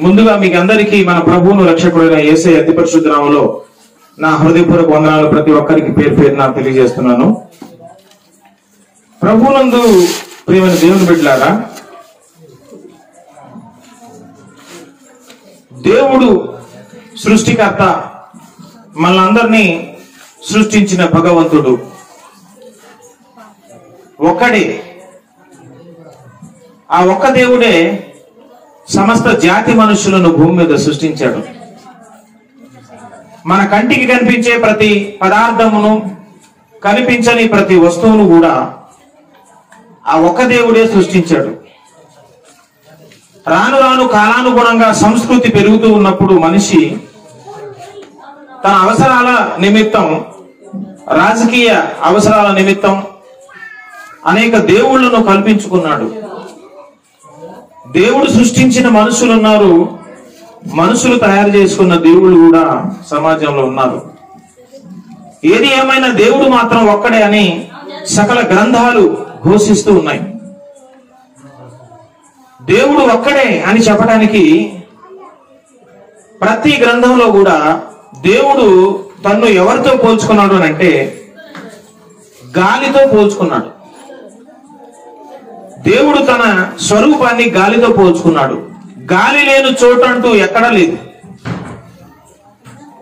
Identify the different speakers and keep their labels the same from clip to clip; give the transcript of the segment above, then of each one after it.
Speaker 1: ముందుగా మీకు అందరికీ మన ప్రభువును రక్షకుడైన యేసయ్య అతి పరిశుద్ధ నామములో నా హృదయపూర్వక వందనాలు ప్రతి ఒక్కరికి పేరు పేరున తెలియజేస్తున్నాను. ప్రభువునందు ప్రియమైన దేవుని బిడ్డలారా, దేవుడు సృష్టికర్త, మనందరినీ సృష్టించిన భగవంతుడు ఒక్కడే. ఆ ఒక్క దేవుడే సమస్త జాతి మనుషులను భూమి మీద సృష్టించాడు. మన కంటికి కనిపించే ప్రతి పదార్థమును, కనిపించని ప్రతి వస్తువును కూడా ఆ ఒక్క దేవుడే సృష్టించాడు. రాను రాను కాలానుగుణంగా సంస్కృతి పెరుగుతూ ఉన్నప్పుడు మనిషి తన అవసరాల నిమిత్తం, రాజకీయ అవసరాల నిమిత్తం అనేక దేవుళ్లను కల్పించుకున్నాడు. దేవుడు సృష్టించిన మనుషులు ఉన్నారు, మనుషులు తయారు చేసుకున్న దేవుళ్ళు కూడా సమాజంలో ఉన్నారు. ఏది ఏమైనా దేవుడు మాత్రం ఒక్కడే అని సకల గ్రంథాలు ఘోషిస్తూ ఉన్నాయి. దేవుడు ఒక్కడే అని చెప్పడానికి ప్రతి గ్రంథంలో కూడా దేవుడు తన్ను ఎవరితో పోల్చుకున్నాడు అని అంటే గాలితో పోల్చుకున్నాడు. దేవుడు తన స్వరూపాన్ని గాలితో పోల్చుకున్నాడు. గాలి లేని చోటు అంటూ ఎక్కడా లేదు.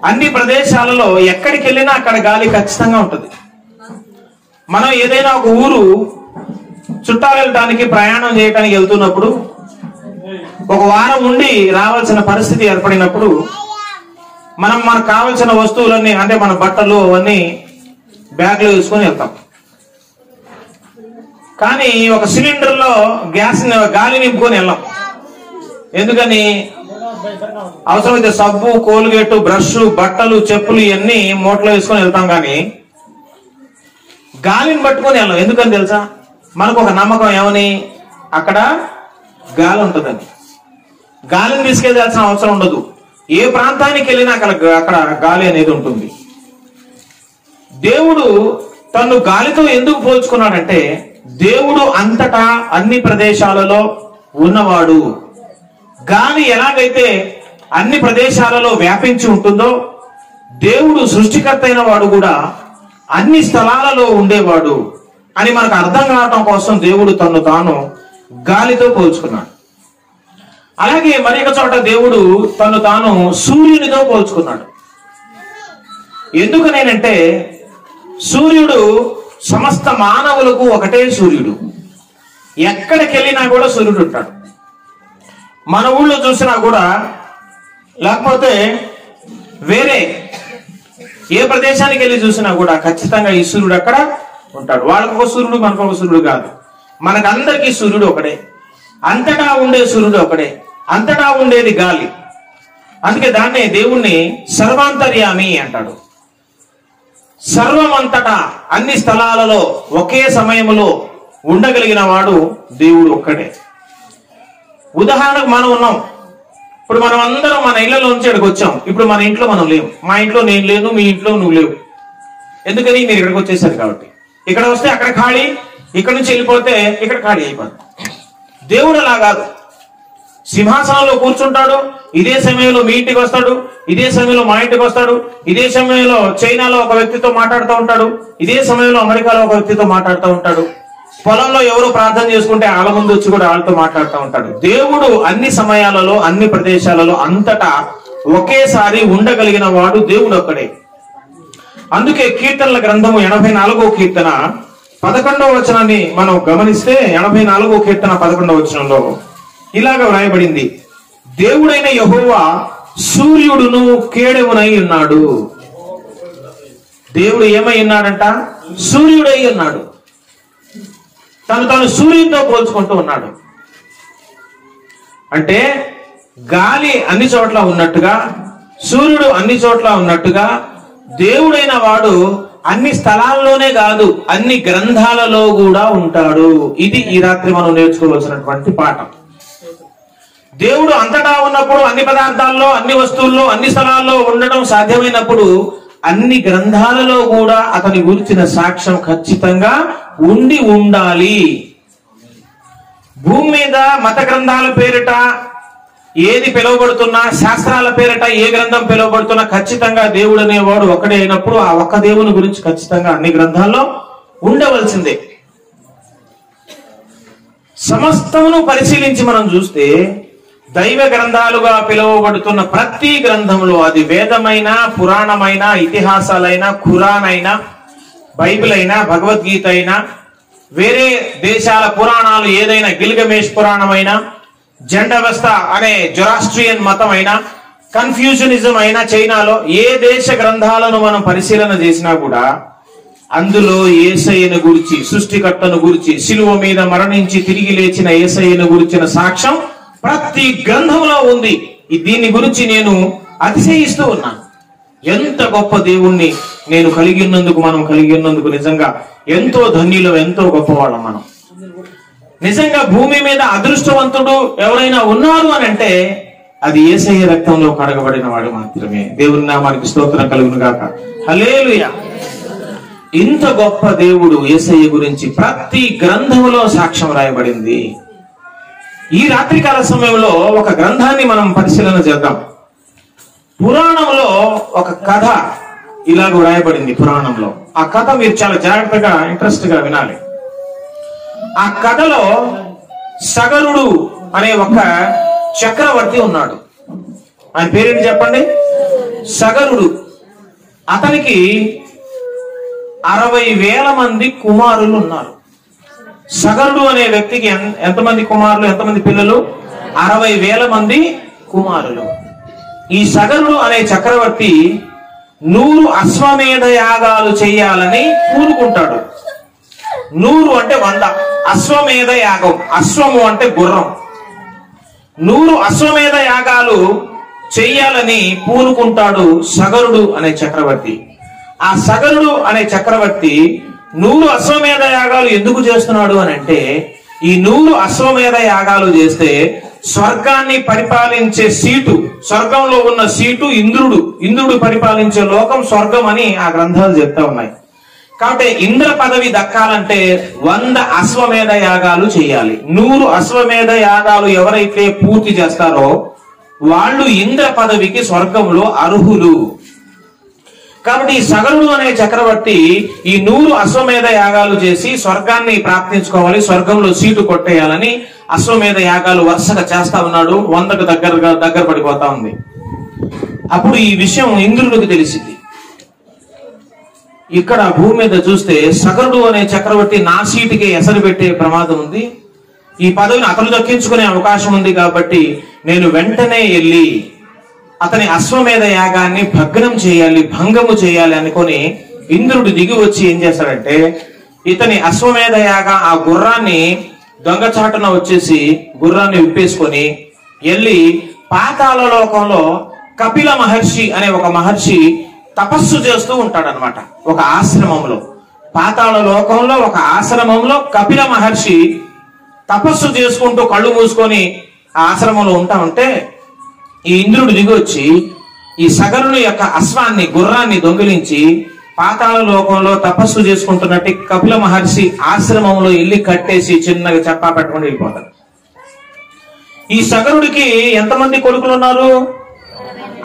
Speaker 1: అన్ని ప్రదేశాలలో ఎక్కడికి వెళ్ళినా అక్కడ గాలి ఖచ్చితంగా ఉంటుంది. మనం ఏదైనా ఒక ఊరు చుట్టాలు వెళ్ళడానికి, ప్రయాణం చేయడానికి వెళ్తున్నప్పుడు ఒక వారం ఉండి రావాల్సిన పరిస్థితి ఏర్పడినప్పుడు మనకు కావాల్సిన వస్తువులన్నీ, అంటే మన బట్టలు అవన్నీ బ్యాగ్లో వేసుకొని వెళ్తాం. కానీ ఒక సిలిండర్ లో గాలి నింపుకొని వెళ్ళాం. ఎందుకని? అవసరమైతే సబ్బు, కోల్గేట్, బ్రష్, బట్టలు, చెప్పులు ఇవన్నీ మూటలో వేసుకొని వెళ్తాం. కానీ గాలిని పట్టుకొని వెళ్ళాం. ఎందుకని తెలుసా? మనకు ఒక నమ్మకం, ఏమని? అక్కడ గాలి ఉంటుందని. గాలిని తీసుకెళ్లాల్సిన అవసరం ఉండదు. ఏ ప్రాంతానికి వెళ్ళినా అక్కడ గాలి అనేది ఉంటుంది. దేవుడు తను గాలితో ఎందుకు పోల్చుకున్నాడంటే, దేవుడు అంతటా అన్ని ప్రదేశాలలో ఉన్నవాడు. గాలి ఎలాగైతే అన్ని ప్రదేశాలలో వ్యాపించి ఉంటుందో, దేవుడు సృష్టికర్త అయిన వాడు కూడా అన్ని స్థలాలలో ఉండేవాడు అని మనకు అర్థం కావటం కోసం దేవుడు తను తాను గాలితో పోల్చుకున్నాడు. అలాగే మరొక చోట దేవుడు తను తాను సూర్యునితో పోల్చుకున్నాడు. ఎందుకనేనంటే, సూర్యుడు సమస్త మానవులకు ఒకటే సూర్యుడు. ఎక్కడికి వెళ్ళినా కూడా సూర్యుడు ఉంటాడు. మన ఊళ్ళో చూసినా కూడా, లేకపోతే వేరే ఏ ప్రదేశానికి వెళ్ళి చూసినా కూడా ఖచ్చితంగా ఈ సూర్యుడు అక్కడ ఉంటాడు. వాళ్ళకొక సూర్యుడు, మనకొక సూర్యుడు కాదు. మనకందరికీ సూర్యుడు ఒకడే. అంతటా ఉండే సూర్యుడు ఒకడే. అంతటా ఉండేది గాలి. అందుకే దాన్నే దేవుణ్ణి సర్వాంతర్యామి అంటాడు. సర్వమంతటా అన్ని స్థలాలలో ఒకే సమయంలో ఉండగలిగిన వాడు దేవుడు ఒక్కడే. ఉదాహరణకు మనం ఉన్నాం. ఇప్పుడు మనం అందరం మన ఇళ్లలో నుంచి ఇక్కడికి వచ్చాం. ఇప్పుడు మన ఇంట్లో మనం లేవు. మా ఇంట్లో నేను లేను, మీ ఇంట్లో నువ్వు లేవు. ఎందుకని? మీరు ఇక్కడికి వచ్చేసారు కాబట్టి. ఇక్కడ వస్తే అక్కడ ఖాళీ, ఇక్కడ నుంచి వెళ్ళిపోతే ఇక్కడ ఖాళీ అయిపోతుంది. దేవుడు అలా కాదు. సింహాసనంలో కూర్చుంటాడు, ఇదే సమయంలో మీ ఇంటికి వస్తాడు, ఇదే సమయంలో మా ఇంటికి వస్తాడు, ఇదే సమయంలో చైనాలో ఒక వ్యక్తితో మాట్లాడుతూ ఉంటాడు, ఇదే సమయంలో అమెరికాలో ఒక వ్యక్తితో మాట్లాడుతూ ఉంటాడు. పొలంలో ఎవరో ప్రార్థన చేసుకుంటే వాళ్ళ ముందు వచ్చి కూడా వాళ్ళతో మాట్లాడుతూ ఉంటాడు. దేవుడు అన్ని సమయాలలో, అన్ని ప్రదేశాలలో, అంతటా ఒకేసారి ఉండగలిగిన వాడు దేవుడు ఒక్కడే. అందుకే కీర్తనల గ్రంథము 84వ కీర్తన 11వ వచనాన్ని మనం గమనిస్తే, 84వ కీర్తన 11వ వచనంలో ఇలాగ వ్రాయబడింది: దేవుడైన యెహోవా సూర్యుడును కేడెమునై ఉన్నాడు. దేవుడు ఏమై ఉన్నాడంట? సూర్యుడై ఉన్నాడు. తాను సూర్యుడితో పోల్చుకుంటూ ఉన్నాడు. అంటే గాలి అన్ని చోట్ల ఉన్నట్టుగా, సూర్యుడు అన్ని చోట్ల ఉన్నట్టుగా, దేవుడైన వాడు అన్ని స్థలాల్లోనే కాదు, అన్ని గ్రంథాలలో కూడా ఉంటాడు. ఇది ఈ రాత్రి మనం నేర్చుకోవాల్సినటువంటి పాఠం. దేవుడు అంతటా ఉన్నప్పుడు, అన్ని పదార్థాల్లో, అన్ని వస్తువుల్లో, అన్ని స్థలాల్లో ఉండడం సాధ్యమైనప్పుడు, అన్ని గ్రంథాలలో కూడా అతని గురించిన సాక్ష్యం ఖచ్చితంగా ఉండి ఉండాలి. భూమి మీద మత గ్రంథాల పేరిట ఏది పిలువబడుతున్నా, శాస్త్రాల పేరిట ఏ గ్రంథం పిలువబడుతున్నా ఖచ్చితంగా దేవుడు అనేవాడు ఒకడే అయినప్పుడు ఆ ఒక్క దేవుని గురించి ఖచ్చితంగా అన్ని గ్రంథాల్లో ఉండవలసిందే. సమస్తమును పరిశీలించి మనం చూస్తే దైవ గ్రంథాలుగా పిలువబడుతున్న ప్రతి గ్రంథంలో, అది వేదమైన, పురాణమైన, ఇతిహాసాలైనా, ఖురాన్ అయినా, బైబిల్ అయినా, భగవద్గీత అయినా, వేరే దేశాల పురాణాలు ఏదైనా, గిల్గమేష్ పురాణమైనా, జెండవెస్తా అనే జొరాస్ట్రియన్ మతం అయినా, కన్ఫ్యూజనిజం అయినా, చైనాలో ఏ దేశ గ్రంథాలను మనం పరిశీలన చేసినా కూడా అందులో యేసయ్యను గురించి, సృష్టికర్తను గురించి, శిలువ మీద మరణించి తిరిగి లేచిన యేసయ్యను గురించిన సాక్ష్యం ప్రతి గ్రంథంలో ఉంది. దీన్ని గురించి నేను అతిశయిస్తూ ఉన్నాను. ఎంత గొప్ప దేవుణ్ణి నేను కలిగి ఉన్నందుకు, మనం కలిగి ఉన్నందుకు నిజంగా ఎంతో ధన్యులం, ఎంతో గొప్పవాళ్ళం మనం. నిజంగా భూమి మీద అదృష్టవంతుడు ఎవరైనా ఉన్నారు అని అంటే అది యేసయ్య రక్తంలో కడగబడిన వాడు మాత్రమే. దేవుని నామానికి స్తోత్రం కలుగును గాక. హల్లెలూయా. ఇంత గొప్ప దేవుడు యేసయ్య గురించి ప్రతి గ్రంథంలో సాక్ష్యం రాయబడింది. ఈ రాత్రికాల సమయంలో ఒక గ్రంథాన్ని మనం పరిశీలన చేద్దాం. పురాణంలో ఒక కథ ఇలాగ రాయబడింది. పురాణంలో ఆ కథ మీరు చాలా జాగ్రత్తగా, ఇంట్రెస్ట్ గా వినాలి. ఆ కథలో సగరుడు అనే ఒక చక్రవర్తి ఉన్నాడు. ఆయన పేరేంటి చెప్పండి? సగరుడు. అతనికి 60,000 మంది కుమారులు ఉన్నారు. సగరుడు అనే వ్యక్తికి ఎంతమంది కుమారులు, ఎంతమంది పిల్లలు? 60,000 మంది కుమారులు. ఈ సగరుడు అనే చక్రవర్తి 100 అశ్వమేధ యాగాలు చేయాలని పూనుకుంటాడు. 100 అంటే 100, అశ్వమేధ యాగం, అశ్వము అంటే గుర్రం. 100 అశ్వమేధ యాగాలు చెయ్యాలని పూనుకుంటాడు సగరుడు అనే చక్రవర్తి. ఆ సగరుడు అనే చక్రవర్తి 100 అశ్వమేధ యాగాలు ఎందుకు చేస్తున్నాడు అని అంటే, ఈ 100 అశ్వమేధ యాగాలు చేస్తే స్వర్గాన్ని పరిపాలించే సీటు, స్వర్గంలో ఉన్న సీటు ఇంద్రుడు పరిపాలించే లోకం స్వర్గం అని ఆ గ్రంథాలు చెప్తా ఉన్నాయి. కాబట్టి ఇంద్ర పదవి దక్కాలంటే 100 అశ్వమేధ యాగాలు చేయాలి. 100 అశ్వమేధ యాగాలు ఎవరైతే పూర్తి చేస్తారో వాళ్ళు ఇంద్ర పదవికి స్వర్గంలో అర్హులు. కాబట్టి ఈ సగరుడు అనే చక్రవర్తి ఈ 100 అశ్వమేధ యాగాలు చేసి స్వర్గాన్ని ప్రాప్తించుకోవాలి, స్వర్గంలో సీటు కొట్టేయాలని అశ్వమేధ యాగాలు వరుసగా చేస్తా ఉన్నాడు. 100కు దగ్గర పడిపోతా ఉంది. అప్పుడు ఈ విషయం ఇంద్రుడికి తెలిసింది. ఇక్కడ భూమి మీద చూస్తే సగరుడు అనే చక్రవర్తి నా సీటుకి ఎసరు పెట్టే ప్రమాదం ఉంది, ఈ పదవిని అతను దక్కించుకునే అవకాశం ఉంది. కాబట్టి నేను వెంటనే వెళ్ళి అతని అశ్వమేధ యాగాన్ని భంగము చేయాలి అనుకొని ఇంద్రుడు దిగి వచ్చి ఏం చేస్తాడంటే, ఇతని అశ్వమేధ యాగ ఆ గుర్రాన్ని దొంగచాటున వచ్చేసి గుర్రాన్ని విప్పేసుకొని వెళ్ళి పాతాళ లోకంలో కపిల మహర్షి అనే ఒక మహర్షి తపస్సు చేస్తూ ఉంటాడనమాట. ఒక ఆశ్రమంలో, పాతాళ లోకంలో ఒక ఆశ్రమంలో కపిల మహర్షి తపస్సు చేసుకుంటూ కళ్ళు మూసుకొని ఆ ఆశ్రమంలో ఉంటా ఉంటే ఈ ఇంద్రుడు దిగి వచ్చి ఈ సగరుని యొక్క అశ్వాన్ని, గుర్రాన్ని దొంగిలించి పాతాళ లోకంలో తపస్సు చేసుకుంటున్నట్టు కపిల మహర్షి ఆశ్రమంలో వెళ్ళి కట్టేసి చిన్నగా చెప్పా పెట్టుకుని వెళ్ళిపోతాడు. ఈ సగరుడికి ఎంతమంది కొడుకులు ఉన్నారు?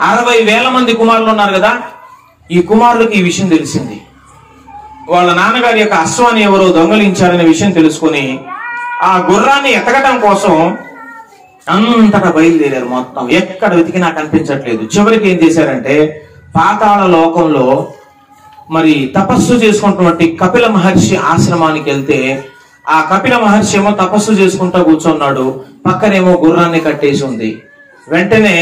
Speaker 1: 60,000 మంది కుమారులు ఉన్నారు కదా. ఈ కుమారులకి ఈ విషయం తెలిసింది. వాళ్ళ నాన్నగారి యొక్క అశ్వాన్ని ఎవరో దొంగలించారనే విషయం తెలుసుకొని ఆ గుర్రాన్ని ఎతకటం కోసం అంతటా బయలుదేరారు. మొత్తం ఎక్కడ వెతికినా కనిపించట్లేదు. చివరికి ఏం చేశారంటే, పాతాళ లోకంలో మరి తపస్సు చేసుకుంటున్నట్టు కపిల మహర్షి ఆశ్రమానికి వెళ్తే ఆ కపిల మహర్షి ఏమో తపస్సు చేసుకుంటూ కూర్చున్నాడు, పక్కనేమో గుర్రాన్ని కట్టేసి ఉంది. వెంటనే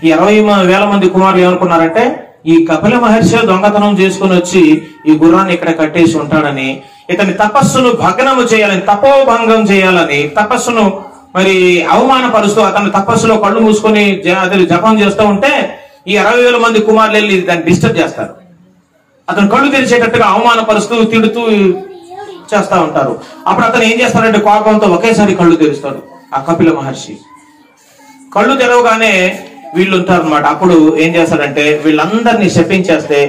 Speaker 1: ఈ 60,000 మంది కుమారులు ఏమనుకున్నారంటే, ఈ కపిల మహర్షి దొంగతనం చేసుకుని వచ్చి ఈ గుర్రాన్ని ఇక్కడ కట్టేసి ఉంటాడని, ఇతని తపస్సును భగ్నము చేయాలని, తపోభంగం చేయాలని, తపస్సును మరి అవమానపరుస్తూ అతను తపస్సులో కళ్ళు మూసుకొని జపం చేస్తూ ఉంటే ఈ 60,000 మంది కుమారులు వెళ్ళి దాన్ని డిస్టర్బ్ చేస్తారు. అతను కళ్ళు తెరిచేటట్టుగా అవమానపరుస్తూ తిడుతూ చేస్తా ఉంటారు. అప్పుడు అతను ఏం చేస్తాడంటే కోపంతో ఒకేసారి కళ్ళు తెరుస్తాడు. ఆ కపిల మహర్షి కళ్ళు తెరవగానే వీళ్ళు ఉంటారు అనమాట. అప్పుడు ఏం చేస్తాడంటే వీళ్ళందరినీ శపించేస్తే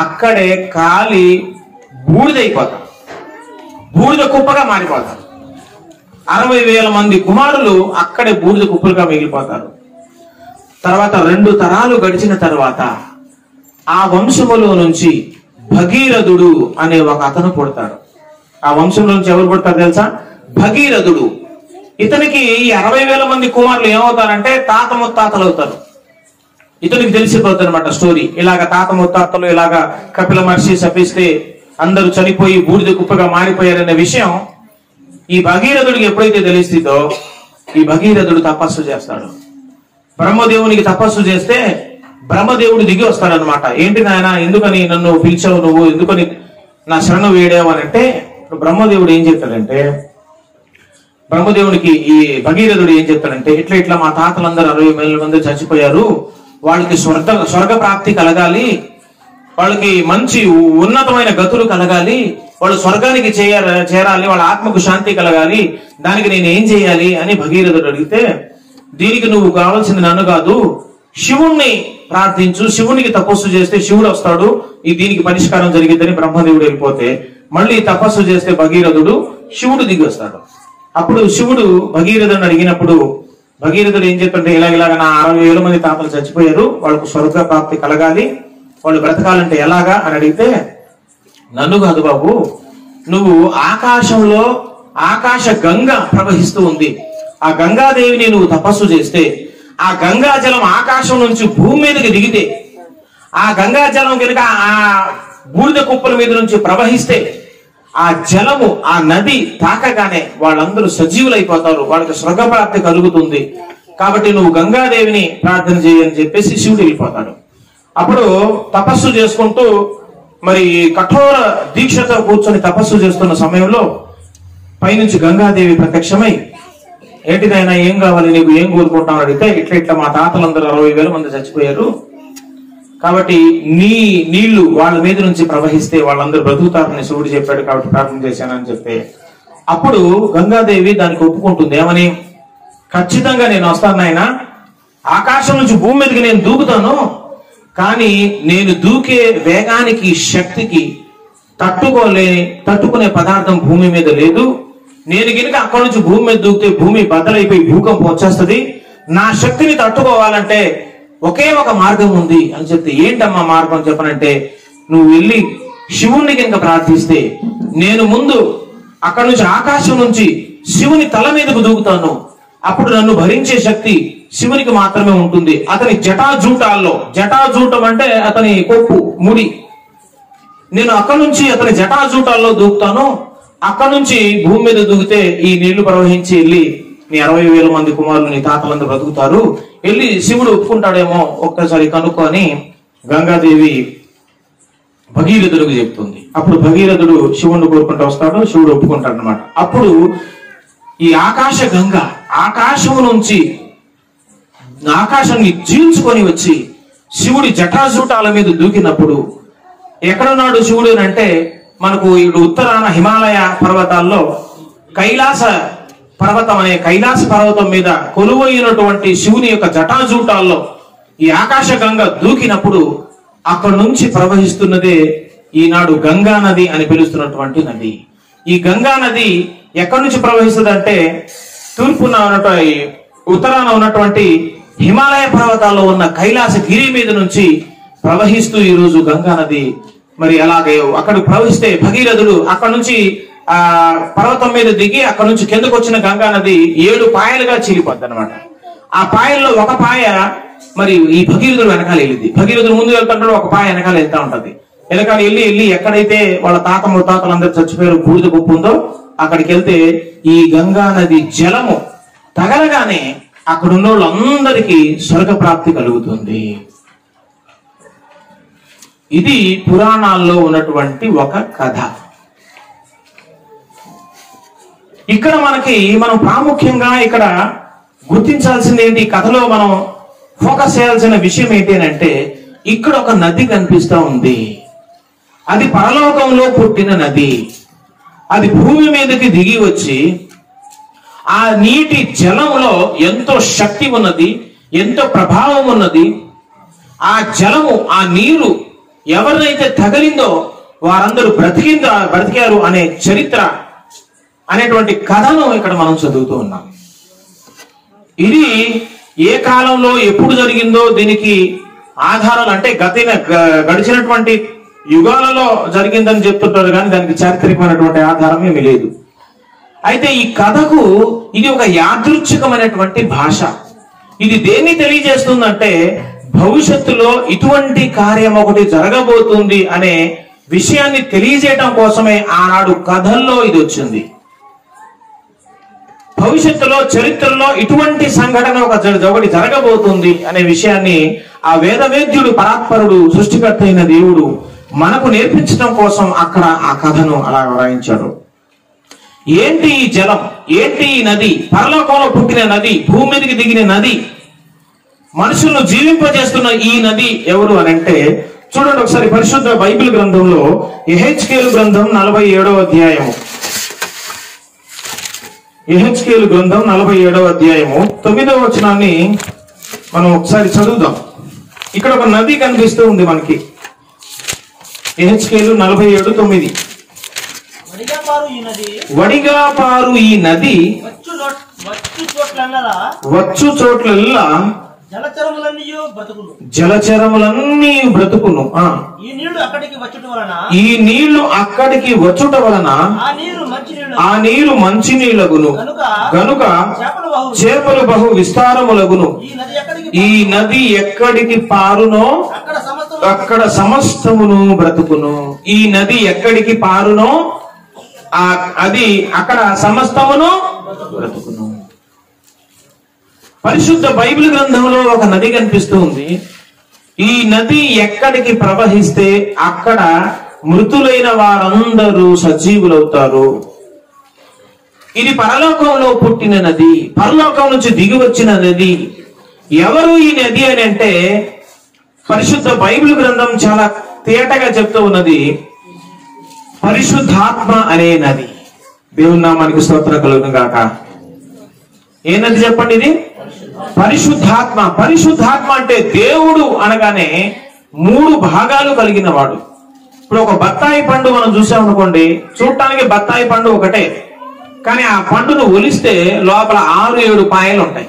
Speaker 1: అక్కడే కాలి బూడిదైపోతారు, బూడిద కుప్పగా మారిపోతారు. 60,000 మంది కుమారులు అక్కడే బూడిద కుప్పలుగా మిగిలిపోతారు. తర్వాత 2 తరాలు గడిచిన తర్వాత ఆ వంశములో నుంచి భగీరథుడు అనే ఒక అతను పుడతాడు. ఆ వంశంలో నుంచి ఎవరు పుడతారు తెలుసా? భగీరథుడు. ఇతనికి 60,000 మంది కుమారులు ఏమవుతారంటే తాత ముత్తాతలు అవుతారు. ఇతనికి తెలిసిపోతుంది అనమాట స్టోరీ. ఇలాగ తాత ముత్తాతలు ఇలాగ కపిల మహర్షి శపిస్తే అందరూ చనిపోయి బూడిద కుప్పగా మారిపోయారనే విషయం ఈ భగీరథుడికి ఎప్పుడైతే తెలుస్తుందో ఈ భగీరథుడు తపస్సు చేస్తాడు. బ్రహ్మదేవునికి తపస్సు చేస్తే బ్రహ్మదేవుడు దిగి వస్తాడనమాట. ఏంటి నాయన, ఎందుకని నన్ను పిలిచావు, నువ్వు ఎందుకని నా శరణు వేడావు అని అంటే, బ్రహ్మదేవుడు ఏం చెప్తాడంటే, బ్రహ్మదేవునికి ఈ భగీరథుడు ఏం చెప్తాడంటే, ఇట్లా మా తాతలందరూ 60,000 మంది చచ్చిపోయారు, వాళ్ళకి స్వర్గ ప్రాప్తి కలగాలి, వాళ్ళకి మంచి ఉన్నతమైన గతులు కలగాలి, వాళ్ళు స్వర్గానికి చేరాలి, వాళ్ళ ఆత్మకు శాంతి కలగాలి, దానికి నేను ఏం చేయాలి అని భగీరథుడు అడిగితే, దీనికి నువ్వు కావాల్సింది నన్ను కాదు, శివుణ్ణి ప్రార్థించు, శివునికి తపస్సు చేస్తే శివుడు వస్తాడు, దీనికి పరిష్కారం జరిగిద్దని బ్రహ్మదేవుడు వెళ్ళిపోతే, మళ్ళీ తపస్సు చేస్తే భగీరథుడు శివుడు దిగి వస్తాడు. అప్పుడు శివుడు భగీరథుడిని అడిగినప్పుడు భగీరథుడు ఏం చెప్తుంటే, ఇలాగ నా 60,000 మంది తాతలు చచ్చిపోయారు, వాళ్ళకు స్వర్గ ప్రాప్తి కలగాలి, వాళ్ళు బ్రతకాలంటే ఎలాగా అని అడిగితే, నన్ను కాదు బాబు, నువ్వు ఆకాశంలో ఆకాశ గంగ ప్రవహిస్తూ ఉంది, ఆ గంగాదేవిని నువ్వు తపస్సు చేస్తే ఆ గంగా జలం ఆకాశం నుంచి భూమి మీదకి దిగితే, ఆ గంగా జలం కనుక ఆ బూడిద కుప్పల మీద నుంచి ప్రవహిస్తే ఆ జలము ఆ నది తాకగానే వాళ్ళందరూ సజీవులైపోతారు, వాళ్ళకి స్వర్గప్రాప్తి కలుగుతుంది, కాబట్టి నువ్వు గంగాదేవిని ప్రార్థన చేయని చెప్పేసి శివుడు వెళ్ళిపోతాడు. అప్పుడు తపస్సు చేసుకుంటూ మరి కఠోర దీక్షతో కూర్చొని తపస్సు చేస్తున్న సమయంలో పైనుంచి గంగాదేవి ప్రత్యక్షమై, ఏంటిదైనా ఏం కావాలి, నీకు ఏం కోరుకుంటావు అడిగితే, ఇట్లా మా తాతలందరూ 60,000 మంది చచ్చిపోయారు, కాబట్టి నీ నీళ్లు వాళ్ళ మీద నుంచి ప్రవహిస్తే వాళ్ళందరూ బ్రతుకుతారని శివుడు చెప్పాడు, కాబట్టి ప్రార్థన చేశానని చెప్తే, అప్పుడు గంగాదేవి దానికి ఒప్పుకుంటుంది. ఏమని? ఖచ్చితంగా నేను వస్తాను నాయన, ఆకాశం నుంచి భూమి మీదకి నేను దూకుతాను, కానీ నేను దూకే వేగానికి శక్తికి తట్టుకునే పదార్థం భూమి మీద లేదు, నేను గినక అక్కడి నుంచి భూమి మీద దూకితే భూమి బద్దలైపోయి భూకంపం వచ్చేస్తుంది, నా శక్తిని తట్టుకోవాలంటే ఒకే ఒక మార్గం ఉంది అని చెప్తే, ఏంటమ్మా మార్గం చెప్పనంటే, నువ్వు వెళ్ళి శివుణ్ణి కనుక ప్రార్థిస్తే నేను ముందు అక్కడి నుంచి ఆకాశం నుంచి శివుని తల మీదకు దూకుతాను, అప్పుడు నన్ను భరించే శక్తి శివునికి మాత్రమే ఉంటుంది. అతని జటాజూటం అంటే అతని కొప్పు ముడి, నేను అక్కడి నుంచి అతని జటాజూటాల్లో దూకుతాను, అక్కడి నుంచి భూమి మీద దూకితే ఈ నీళ్లు ప్రవహించి వెళ్ళి నీ 60,000 మంది కుమారులు నీ తాతలందరూ బ్రతుకుతారు, వెళ్ళి శివుడు ఒప్పుకుంటాడేమో ఒక్కసారి కనుక్కొని గంగాదేవి భగీరథుడికి చెప్తుంది. అప్పుడు భగీరథుడు శివుణ్ణి కోరుకుంటూ వస్తాడు, శివుడు ఒప్పుకుంటాడు అనమాట. అప్పుడు ఈ ఆకాశ గంగ ఆకాశము నుంచి ఆకాశాన్ని చీల్చుకొని వచ్చి శివుడి జటాజూటాల మీద దూకినప్పుడు, ఎక్కడున్నాడు శివుడు అంటే, మనకు ఇప్పుడు ఉత్తరాన హిమాలయ పర్వతాల్లో కైలాస పర్వతం అనే కైలాస పర్వతం మీద కొలువైనటువంటి శివుని యొక్క జటాజూటాల్లో ఈ ఆకాశ గంగ దూకినప్పుడు అక్కడి నుంచి ప్రవహిస్తున్నదే ఈనాడు గంగా నది అని పిలుస్తున్నటువంటి నది. ఈ గంగా నది ఎక్కడి నుంచి ప్రవహిస్తుంది అంటే, తూర్పున ఉన్నటువంటి ఉత్తరాన ఉన్నటువంటి హిమాలయ పర్వతాల్లో ఉన్న కైలాస గిరి మీద నుంచి ప్రవహిస్తూ ఈరోజు గంగా నది మరి అలాగే అక్కడికి ప్రవహిస్తే భగీరథుడు అక్కడ నుంచి ఆ పర్వతం మీద దిగి అక్కడ నుంచి కిందకు వచ్చిన గంగా నది 7 పాయలుగా చీలిపోద్ది అనమాట. ఆ పాయల్లో ఒక పాయ మరి ఈ భగీరథుడు వెనకాల వెళ్ళింది. భగీరథుడు ముందు వెళ్తుంటాడు, ఒక పాయ వెనకాల వెళ్తా ఉంటది. వెనకాల వెళ్ళి ఎక్కడైతే వాళ్ళ ముత్తాతలందరూ చచ్చిపోయారు బూడిద గుప్పు ఉందో అక్కడికి వెళ్తే ఈ గంగా నది జలము తగలగానే అక్కడ ఉన్న వాళ్ళందరికీ స్వర్గ ప్రాప్తి కలుగుతుంది. ఇది పురాణాల్లో ఉన్నటువంటి ఒక కథ. ఇక్కడ మనం ప్రాముఖ్యంగా ఇక్కడ గుర్తించాల్సింది ఏంటి, కథలో మనం ఫోకస్ చేయాల్సిన విషయం ఏంటి అంటే, ఇక్కడ ఒక నది కనిపిస్తా ఉంది. అది పరలోకంలో పుట్టిన నది. అది భూమి మీదకి దిగి వచ్చి ఆ నీటి జలంలో ఎంతో శక్తి ఉన్నది, ఎంతో ప్రభావం ఉన్నది. ఆ జలము ఆ నీరు ఎవరినైతే తగిలిందో వారందరూ బ్రతికారు అనే చరిత్ర అనేటువంటి కథను ఇక్కడ మనం చదువుతూ ఉన్నాం. ఇది ఏ కాలంలో ఎప్పుడు జరిగిందో దీనికి ఆధారాలు అంటే గడిచినటువంటి యుగాలలో జరిగిందని చెప్తుంటారు, కానీ దానికి చారిత్రకమైనటువంటి ఆధారం ఏమీ లేదు. అయితే ఈ కథకు ఇది ఒక యాదృచ్ఛికమైనటువంటి భాష. ఇది దేన్ని తెలియజేస్తుందంటే భవిష్యత్తులో ఇటువంటి కార్యం ఒకటి జరగబోతుంది అనే విషయాన్ని తెలియజేయడం కోసమే ఆనాడు కథల్లో ఇది వచ్చింది. భవిష్యత్తులో చరిత్రలో ఇటువంటి సంఘటన ఒకటి జరగబోతుంది అనే విషయాన్ని ఆ వేదవేద్యుడు, పరాత్పరుడు, సృష్టికర్త అయిన దేవుడు మనకు నేర్పించడం కోసం అక్కడ ఆ కథను అలా వ్రాయించాడు. ఏంటి ఈ జలం, ఏంటి ఈ నది, పరలోకంలో పుట్టిన నది, భూమి మీదకి దిగిన నది, మనుషులను జీవింపజేస్తున్న ఈ నది ఎవరు అని అంటే, చూడండి ఒకసారి పరిశుద్ధ బైబిల్ గ్రంథంలో యెహెజ్కేలు గ్రంథం 47వ అధ్యాయము, యెహెజ్కేలు గ్రంథం 47వ అధ్యాయము 9వ వచనాన్ని మనం ఒకసారి చదువుదాం. ఇక్కడ ఒక నది కనిపిస్తూ ఉంది మనకి. యెహెజ్కేలు 47:9. వడిగా పారు ఈ నది వచ్చు చోట్లల్లా జలచరములన్నీ బ్రతుకును. ఈ నీళ్లు అక్కడికి వచ్చుట వలన ఆ నీరు మంచి నీళ్లగును గనుక చేపలు బహు విస్తారములగును. ఈ నది ఎక్కడికి పారునో అక్కడ సమస్తమును బ్రతుకును. ఈ నది ఎక్కడికి పారునో అది అక్కడ సమస్తమును బ్రతుకును. పరిశుద్ధ బైబిల్ గ్రంథంలో ఒక నది కనిపిస్తూ ఉంది. ఈ నది ఎక్కడికి ప్రవహిస్తే అక్కడ మృతులైన వారందరూ సజీవులవుతారు. ఇది పరలోకంలో పుట్టిన నది, పరలోకం నుంచి దిగి వచ్చిన నది. ఎవరు ఈ నది అని అంటే పరిశుద్ధ బైబిల్ గ్రంథం చాలా తేటగా చెప్తూ ఉన్నది, పరిశుద్ధాత్మ అనే నది. దేవుని నామానికి స్తోత్రం కలుగును గాక. ఏ నది చెప్పండి? ఇది పరిశుద్ధాత్మ. పరిశుద్ధాత్మ అంటే దేవుడు అనగానే 3 భాగాలు కలిగిన వాడు. ఇప్పుడు ఒక బత్తాయి పండు మనం చూసామనుకోండి, చూడటానికి బత్తాయి పండు ఒకటే, కానీ ఆ పండును ఒలిస్తే లోపల 6-7 పాయలు ఉంటాయి.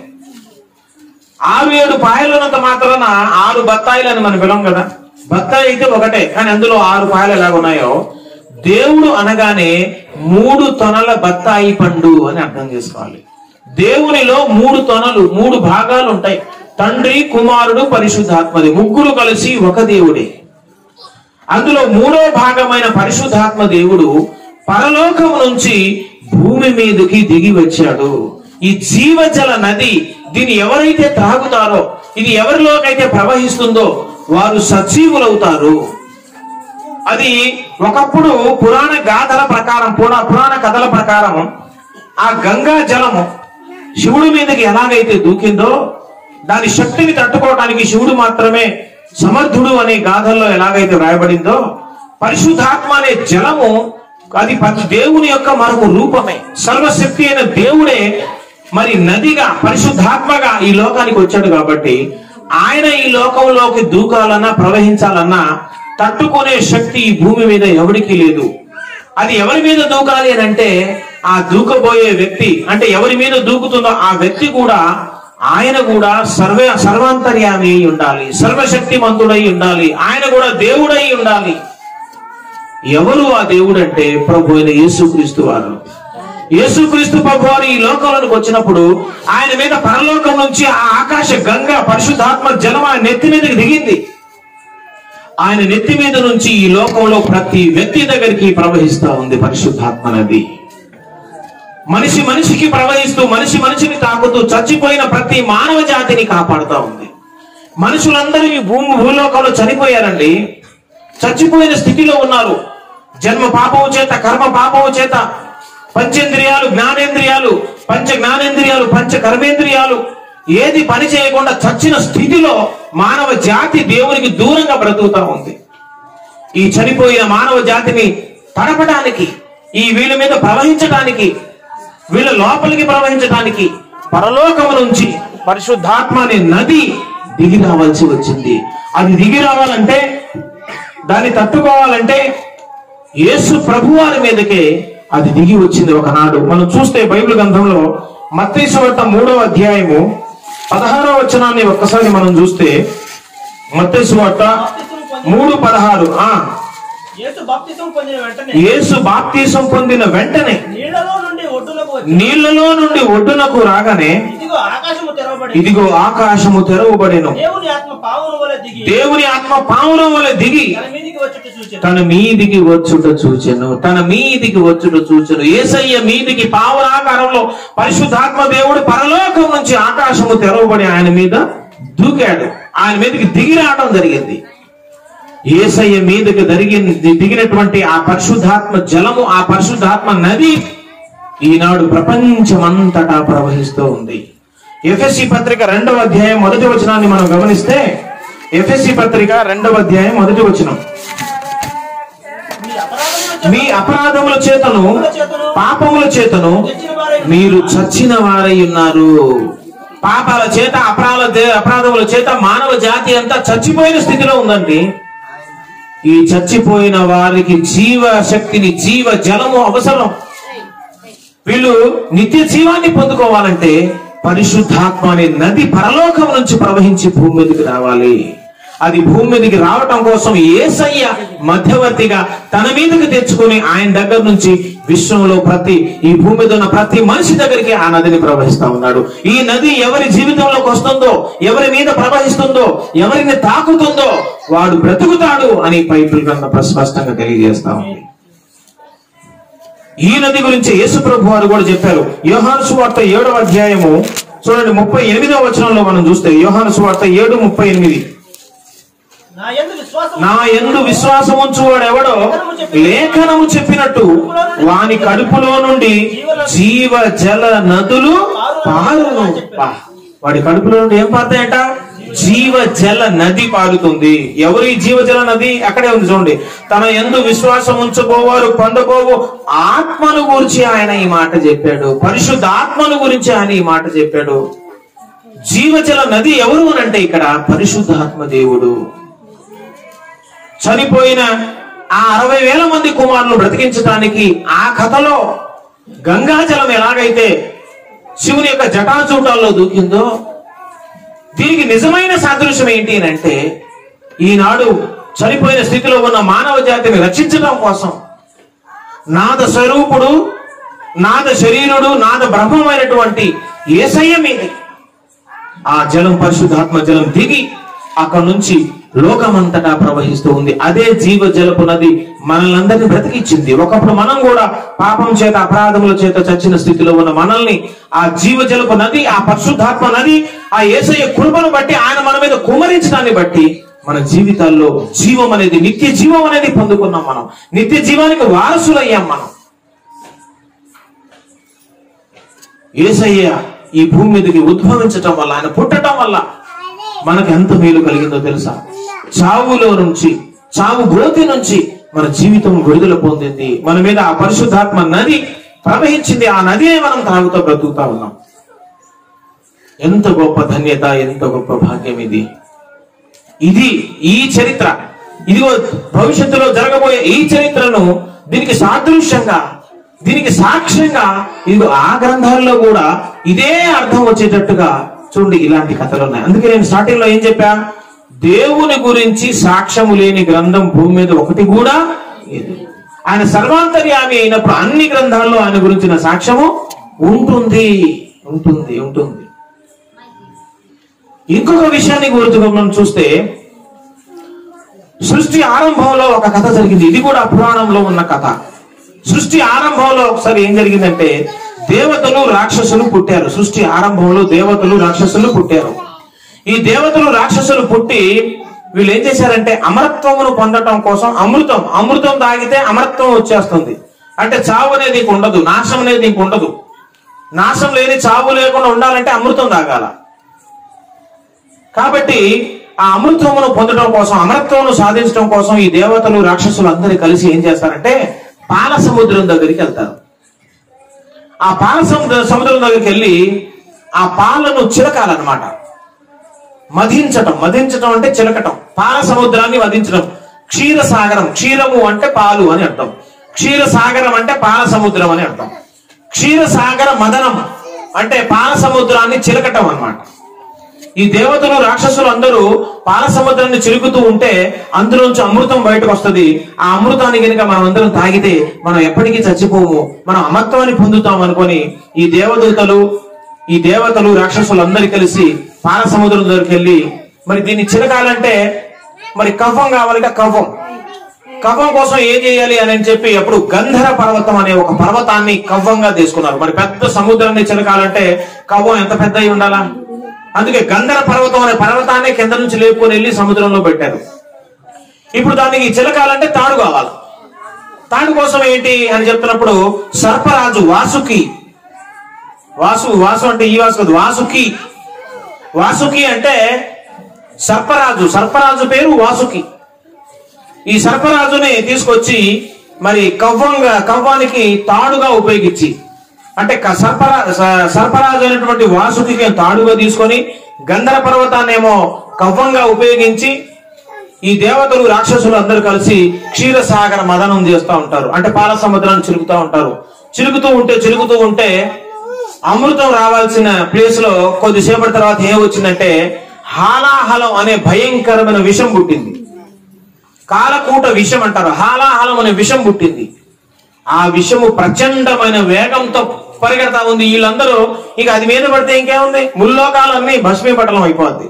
Speaker 1: 6-7 పాయలు ఉన్నంత మాత్రాన 6 బత్తాయిలు అని మనం పిలం కదా. బత్తాయి అయితే ఒకటే, కానీ అందులో 6 పాయలు ఎలాగున్నాయో దేవుడు అనగానే 3 తొనల బత్తాయి పండు అని అర్థం చేసుకోవాలి. దేవునిలో 3 తొనలు, 3 భాగాలు ఉంటాయి. తండ్రి, కుమారుడు, పరిశుద్ధాత్మది, ముగ్గురు కలిసి ఒక దేవుడే. అందులో 3వ భాగమైన పరిశుద్ధాత్మ దేవుడు పరలోకం నుంచి భూమి మీదకి దిగి వచ్చాడు. ఈ జీవజల నది, దీన్ని ఎవరైతే త్రాగుతారో, ఇది ఎవరిలోకైతే ప్రవహిస్తుందో వారు సజీవులవుతారు. అది ఒకప్పుడు పురాణ గాథల ప్రకారం, పురాణ కథల ప్రకారం ఆ గంగా జలము శివుడి మీదకి ఎలాగైతే దూకిందో దాని శక్తిని తట్టుకోవడానికి శివుడు మాత్రమే సమర్థుడు అనే గాథల్లో ఎలాగైతే రాయబడిందో, పరిశుద్ధాత్మ అనే జలము అది దేవుని యొక్క మరొక రూపమే. సర్వశక్తి అయిన దేవుడే మరి నదిగా, పరిశుద్ధాత్మగా ఈ లోకానికి వచ్చాడు. కాబట్టి ఆయన ఈ లోకంలోకి దూకాలన్నా ప్రవహించాలన్నా తట్టుకునే శక్తి ఈ భూమి మీద ఎవరికి లేదు. అది ఎవరి మీద దూకాలి అని అంటే ఆ దూకబోయే వ్యక్తి, అంటే ఎవరి మీద దూకుతుందో ఆ వ్యక్తి కూడా, ఆయన కూడా సర్వాంతర్యామి అయి ఉండాలి, సర్వశక్తిమంతుడై ఉండాలి, ఆయన కూడా దేవుడై ఉండాలి. ఎవరు ఆ దేవుడు అంటే ప్రభు అయిన యేసుక్రీస్తు వారు. యేసుక్రీస్తు ప్రభు వారు ఈ లోకంలోకి వచ్చినప్పుడు ఆయన మీద పరలోకం నుంచి ఆ ఆకాశ గంగా పరిశుద్ధాత్మ జలం ఆయన నెత్తి మీదకి దిగింది. ఆయన నెత్తి మీద నుంచి ఈ లోకంలో ప్రతి వ్యక్తి దగ్గరికి ప్రవహిస్తా ఉంది పరిశుద్ధాత్మ నది. మనిషి మనిషికి ప్రవహిస్తూ, మనిషి మనిషిని తాకుతూ చచ్చిపోయిన ప్రతి మానవ జాతిని కాపాడుతూ ఉంది. మనుషులందరూ ఈ భూలోకంలో చనిపోయారండి, చచ్చిపోయిన స్థితిలో ఉన్నారు. జన్మ పాపము చేత, కర్మ పాపము చేత, పంచేంద్రియాలు, జ్ఞానేంద్రియాలు, పంచ జ్ఞానేంద్రియాలు, పంచ కర్మేంద్రియాలు ఏది పని చేయకుండా చచ్చిన స్థితిలో మానవ జాతి దేవునికి దూరంగా బ్రతుకుతా ఉంది. ఈ చనిపోయిన మానవ జాతిని తడపడానికి, ఈ వీళ్ళ మీద ప్రవహించడానికి, వీళ్ళ లోపలికి ప్రవహించడానికి పరలోకము నుంచి పరిశుద్ధాత్మ అనే నది దిగి రావాల్సి వచ్చింది. అది దిగి రావాలంటే, దాన్ని తట్టుకోవాలంటే యేసు ప్రభువారి మీదకే అది దిగి వచ్చింది ఒకనాడు. మనం చూస్తే బైబిల్ గ్రంథంలో మత్తయి సువార్త 3వ అధ్యాయము 16వ వచనాన్ని ఒక్కసారి మనం చూస్తే మత్తయి సువార్త 3:16. యేసు బాప్తిసం పొందిన వెంటనే నీళ్లలో నుండి ఒడ్డునకు రాగానే ఇదిగో ఆకాశము తెరవబడెను. దేవుని ఆత్మ పావురం వలె దిగి తన మీదికి వచ్చుట చూచెను. తన మీదికి వచ్చుట చూచెను. యేసయ్య మీదికి పావురాకారంలో పరిశుద్ధాత్మ దేవుడు పరలోకం నుంచి ఆకాశము తెరవబడి ఆయన మీద దూకాడు. ఆయన మీదకి దిగి రావడం జరిగింది. యేసయ్య మీదకి దిగినటువంటి ఆ పరిశుద్ధాత్మ జలము, ఆ పరిశుద్ధాత్మ నది ఈనాడు ప్రపంచమంతటా ప్రవహిస్తూ ఉంది. ఎఫెసీ పత్రిక 2వ అధ్యాయం 1వ వచనాన్ని మనం గమనిస్తే, ఎఫెసీ పత్రిక 2వ అధ్యాయం 1వ వచనం, మీ అపరాధముల చేతను పాపముల చేతను మీరు చచ్చిన వారై ఉన్నారు. పాపాల చేత అపరాధముల చేత మానవ జాతి అంతా చచ్చిపోయిన స్థితిలో ఉందండి. ఈ చచ్చిపోయిన వారికి జీవ శక్తిని, జీవ జలము అవసరం. వీళ్ళు నిత్య జీవాన్ని పొందుకోవాలంటే పరిశుద్ధాత్మ అనే నది పరలోకం నుంచి ప్రవహించి భూమి మీదకి రావాలి. అది భూమి మీదకి రావటం కోసం యేసయ్య మధ్యవర్తిగా తన మీదకి తెచ్చుకొని ఆయన దగ్గర నుంచి విశ్వంలో ఈ భూమి మీద ఉన్న ప్రతి మనిషి దగ్గరికి ఆ నదిని ప్రవహిస్తా ఉన్నాడు. ఈ నది ఎవరి జీవితంలోకి వస్తుందో, ఎవరి మీద ప్రవహిస్తుందో, ఎవరిని తాకుతుందో వాడు బ్రతుకుతాడు అని బైబిల్ గ్రంథం స్పష్టంగా తెలియజేస్తా ఉంది. ఈ నది గురించి యేసు ప్రభు వారు కూడా చెప్పారు. యోహాను సువార్త 7వ అధ్యాయము చూడండి 38వ వచనంలో మనం చూస్తే, యోహాను సువార్త 7:38, నా యందు విశ్వాసం ఉంచువాడు ఎవడో లేఖనము చెప్పినట్టు వాని కడుపులో నుండి జీవ జల నదులు పారును. వాడి కడుపులో నుండి ఏం పారుతాయంట? జీవ జల నది పారుతుంది. ఎవరు ఈ జీవ జల నది? అక్కడే ఉంది చూడండి. తన యందు విశ్వాసం ఉంచుకోవారు పొందబోవు ఆత్మను గురించి ఆయన ఈ మాట చెప్పాడు. పరిశుద్ధ ఆత్మను గురించి ఆయన ఈ మాట చెప్పాడు. జీవజల నది ఎవరు అంటే ఇక్కడ పరిశుద్ధాత్మ దేవుడు. చనిపోయిన ఆ 60,000 మంది కుమారులు బ్రతికించడానికి ఆ కథలో గంగాజలం ఎలాగైతే శివుని యొక్క జటాచూటాల్లో దూకిందో, దీనికి నిజమైన సాదృశ్యం ఏంటి అంటే ఈనాడు చనిపోయిన స్థితిలో ఉన్న మానవ జాతిని రక్షించడం కోసం నాద స్వరూపుడు, నాద శరీరుడు, నాద బ్రహ్మమైనటువంటి యేసయ్య మీద ఆ జలం, పరిశుద్ధాత్మ జలం దిగి అక్కడి నుంచి లోకమంతటా ప్రవహిస్తూ ఉంది. అదే జీవ జలపు నది మనల్ని బ్రతికిచ్చింది. ఒకప్పుడు మనం కూడా పాపం చేత, అపరాధముల చేత చచ్చిన స్థితిలో ఉన్న మనల్ని ఆ జీవ జలపు నది, ఆ పరిశుద్ధాత్మ నది, ఆ యేసయ్య కృపను బట్టి, ఆయన మన మీద కుమరించడాన్ని బట్టి మన జీవితాల్లో జీవం అనేది, నిత్య జీవం అనేది పొందుకున్నాం. మనం నిత్య జీవానికి వారసులయ్యాం. మనం యేసయ్య ఈ భూమి మీదకి ఉద్భవించటం వల్ల, ఆయన పుట్టడం వల్ల మనకు ఎంత మేలు కలిగిందో తెలుసా? చావులో నుంచి, చావు గోతి నుంచి మన జీవితం విడుదల పొందింది. మన మీద ఆ పరిశుద్ధాత్మ నది ప్రవహించింది. ఆ నదినే మనం తాగుతూ బ్రతుకుతా ఉన్నాం. ఎంత గొప్ప ధన్యత, ఎంత గొప్ప భాగ్యం ఇది. ఈ చరిత్ర, ఇదిగో భవిష్యత్తులో జరగబోయే ఈ చరిత్రను దీనికి సాదృశ్యంగా, దీనికి సాక్ష్యంగా ఇదిగో ఆ గ్రంథాల్లో కూడా ఇదే అర్థం వచ్చేటట్టుగా చూడండి ఇలాంటి కథలు ఉన్నాయి. అందుకే నేను స్టార్టింగ్ లో ఏం చెప్పా? దేవుని గురించి సాక్ష్యము లేని గ్రంథం భూమి మీద ఒకటి కూడా లేదు. ఆయన సర్వాంతర్యామి అయినప్పుడు అన్ని గ్రంథాల్లో ఆయన గురించిన సాక్ష్యము ఉంటుంది ఉంటుంది ఉంటుంది. ఇంకొక విషయాన్ని గురించి మనం చూస్తే, సృష్టి ఆరంభంలో ఒక కథ జరిగింది. ఇది కూడా పురాణంలో ఉన్న కథ. సృష్టి ఆరంభంలో ఒకసారి ఏం జరిగిందంటే, దేవతలు రాక్షసులు పుట్టారు. సృష్టి ఆరంభంలో దేవతలు రాక్షసులు పుట్టారు. ఈ దేవతలు రాక్షసులు పుట్టి వీళ్ళు ఏం చేశారంటే, అమరత్వమును పొందటం కోసం అమృతం తాగితే అమరత్వం వచ్చేస్తుంది. అంటే చావు అనేది ఇంక ఉండదు, నాశం అనేది ఇంక ఉండదు. నాశం లేని, చావు లేకుండా ఉండాలంటే అమృతం తాగాల. కాబట్టి ఆ అమృతమును పొందడం కోసం, అమరత్వమును సాధించడం కోసం ఈ దేవతలు రాక్షసులు అందరూ కలిసి ఏం చేస్తారంటే, పాల సముద్రం దగ్గరికి వెళ్తారు. ఆ పాల సముద్రం దగ్గరికి వెళ్ళి ఆ పాలను చిలకాలన్నమాట. మధించటం అంటే చిలకటం. పాల సముద్రాన్ని మధించడం. క్షీరసాగరం, క్షీరము అంటే పాలు అని అర్థం. క్షీరసాగరం అంటే పాల సముద్రం అని అర్థం. క్షీరసాగర మదనం అంటే పాల సముద్రాన్ని చిలకటం అన్నమాట. ఈ దేవతలు రాక్షసులు అందరూ పాల సముద్రాన్ని చిలుకుతూ ఉంటే అందులోంచి అమృతం బయటకు వస్తుంది. ఆ అమృతాన్ని కనుక మనం అందరం తాగితే మనం ఎప్పటికీ చచ్చిపోము, మనం అమర్త్వాన్ని పొందుతాం అనుకొని ఈ దేవతలు రాక్షసులు అందరూ కలిసి పాల సముద్రం దగ్గరికి వెళ్ళి, మరి దీన్ని చిలకాలంటే మరి కఫం కావాలిగా, కఫం కోసం ఏం చేయాలి అని చెప్పి అప్పుడు గంధర పర్వతం అనే ఒక పర్వతాన్ని కవ్వంగా తీసుకున్నారు. మరి పెద్ద సముద్రాన్ని చిలకాలంటే కవ్వం ఎంత పెద్ద అయి ఉండాలా? అందుకే గంధర పర్వతం అనే పర్వతాన్ని కింద నుంచి లేపుకొని వెళ్ళి సముద్రంలో పెట్టారు. ఇప్పుడు దానికి చిలకాలంటే తాడు కావాలి. తాడు కోసం ఏంటి అని చెప్తున్నప్పుడు సర్పరాజు వాసు అంటే ఈ వాసు కాదు, వాసుకి అంటే సర్పరాజు పేరు వాసుకి. ఈ సర్పరాజుని తీసుకొచ్చి మరి కవ్వానికి తాడుగా ఉపయోగించి, అంటే సర్పరాజు అయినటువంటి వాసుకి తాడుగా తీసుకొని గంధర పర్వతాన్ని ఏమో కవ్వంగా ఉపయోగించి ఈ దేవతలు రాక్షసులు అందరూ కలిసి క్షీరసాగర మదనం చేస్తూ ఉంటారు. అంటే పాల సముద్రాన్ని చిలుకుతూ ఉంటే అమృతం రావాల్సిన ప్లేస్ లో కొద్దిసేపటి తర్వాత ఏమొచ్చిందంటే హాలాహలం అనే భయంకరమైన విషం పుట్టింది. కాలకూట విషం అంటారు. హాలాహలం అనే విషం పుట్టింది. ఆ విషము ప్రచండమైన వేగంతో పరిగెడతా ఉంది. వీళ్ళందరూ ఇక అది మీద పడితే ఇంకేముంది, ముల్లోకాలన్నీ భస్మీపటలం అయిపోద్ది.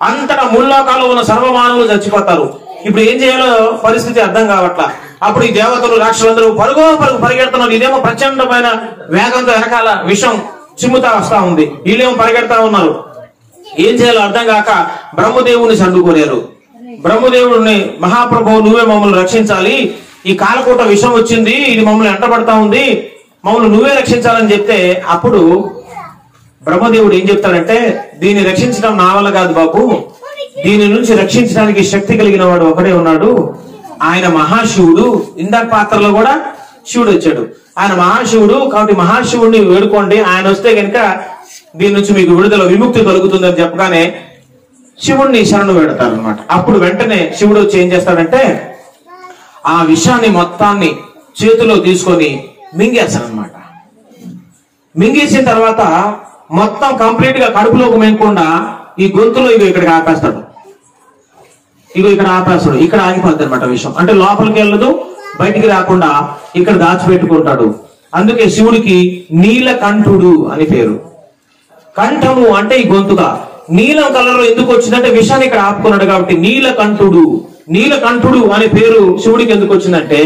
Speaker 1: అంతటా ముల్లోకాలు ఉన్న సర్వమానవులు చచ్చిపోతారు. ఇప్పుడు ఏం చేయాలో పరిస్థితి అర్థం కావట్లా. అప్పుడు ఈ దేవతలు రాక్షసులందరూ పరుగు పరిగెడుతున్నారు. ఇదేమో ప్రచండమైన వేగంతో వెనకాల విషం చిమ్ముతా వస్తా ఉంది. వీళ్ళేమో పరిగెడతా ఉన్నారు. ఏం చేయాలో అర్థం కాక బ్రహ్మదేవుని సండుకోలేరు. బ్రహ్మదేవుడిని, మహాప్రభువు నువ్వే మమ్మల్ని రక్షించాలి, ఈ కాలకూట విషం వచ్చింది, ఇది మమ్మల్ని ఎంటబడతా ఉంది, మమ్మల్ని నువ్వే రక్షించాలని చెప్తే అప్పుడు బ్రహ్మదేవుడు ఏం చెప్తాడంటే, దీన్ని రక్షించడం నా వల్ల కాదు బాబు, దీని నుంచి రక్షించడానికి శక్తి కలిగిన వాడు ఒకడే ఉన్నాడు, ఆయన మహాశివుడు. ఇందాక పాత్రలో కూడా శివుడు వచ్చాడు. ఆయన మహాశివుడు, కాబట్టి మహాశివుడిని వేడుకోండి, ఆయన వస్తే కనుక దీని నుంచి మీకు విముక్తి కలుగుతుందని చెప్పగానే శివుడిని శరణు వేడతారు అనమాట. అప్పుడు వెంటనే శివుడు వచ్చి ఏం చేస్తాడంటే ఆ విషాన్ని మొత్తాన్ని చేతిలో తీసుకొని మింగేస్తాడనమాట. మింగేసిన తర్వాత మొత్తం కంప్లీట్ గా కడుపులోకి మింగకుండా ఈ గొంతులో ఇక్కడికి ఆపేస్తాడు. ఇక్కడ ఆగిపోద్ది అనమాట విషం. అంటే లోపలికి వెళ్ళదు, బయటికి రాకుండా ఇక్కడ దాచిపెట్టుకుంటాడు. అందుకే శివుడికి నీలకంఠుడు అని పేరు. కంఠము అంటే ఈ గొంతుగా, నీలం కలర్ లో ఎందుకు వచ్చిందంటే విషాన్ని ఇక్కడ ఆపుకున్నాడు కాబట్టి నీలకంఠుడు అనే పేరు శివుడికి ఎందుకు వచ్చిందంటే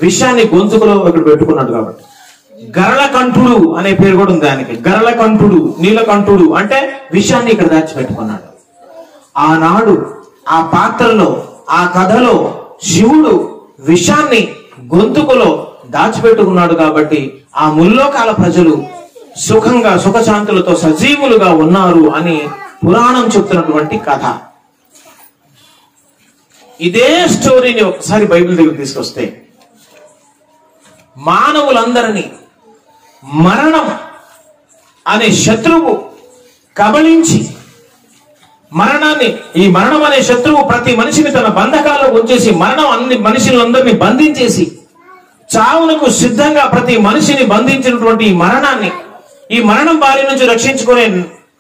Speaker 1: విషాన్ని గొంతుకులో ఇక్కడ పెట్టుకున్నాడు కాబట్టి. గరళకంఠుడు అనే పేరు కూడా ఉంది దానికి. గరళకంఠుడు, నీలకంఠుడు అంటే విషాన్ని ఇక్కడ దాచిపెట్టుకున్నాడు. ఆనాడు ఆ పాత్రలో, ఆ కథలో శివుడు విషాన్ని గొంతుకులో దాచిపెట్టుకున్నాడు కాబట్టి ఆ ముల్లోకాల ప్రజలు సుఖంగా సుఖశాంతులతో సజీవులుగా ఉన్నారు అని పురాణం చెప్తున్నటువంటి కథ. ఇదే స్టోరీని ఒకసారి బైబిల్ దగ్గర తీసుకొస్తే మానవులందరినీ మరణం అనే శత్రువు కబళించి ఈ మరణం అనే శత్రువు ప్రతి మనిషిని తన బంధకాల్లో ఉంచేసి అన్ని మనుషులందరినీ బంధించేసి చావునకు సిద్ధంగా ప్రతి మనిషిని బంధించినటువంటి ఈ మరణం బారి నుంచి రక్షించుకునే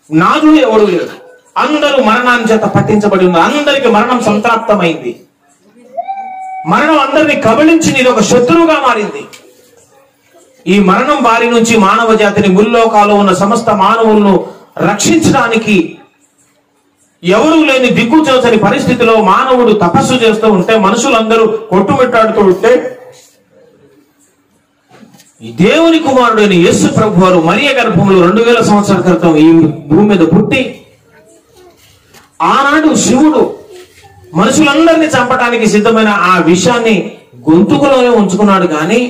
Speaker 1: నాదుడు ఎవడు లేడు. అందరూ మరణాన్ని చేత పట్టించబడి ఉన్నారు. అందరికి మరణం సంతృప్తమైంది. మరణం అందరినీ కబళించింది. ఇది ఒక శత్రువుగా మారింది. ఈ మరణం బారి నుంచి మానవ జాతిని, ముల్లోకాల్లో ఉన్న సమస్త మానవులను రక్షించడానికి ఎవరూ లేని దిక్కుచోచని పరిస్థితిలో మానవుడు తపస్సు చేస్తూ ఉంటే, మనుషులందరూ కొట్టుమిట్టాడుతూ ఉంటే, ఈ దేవుని కుమారుడైన యేసు ప్రభు వారు మరియ గర్భంలో 2000 సంవత్సరాల క్రితం ఈ భూమి మీద పుట్టి, ఆనాడు శివుడు మనుషులందరినీ చంపడానికి సిద్ధమైన ఆ విషాన్ని గొంతుకులోనే ఉంచుకున్నాడు. కానీ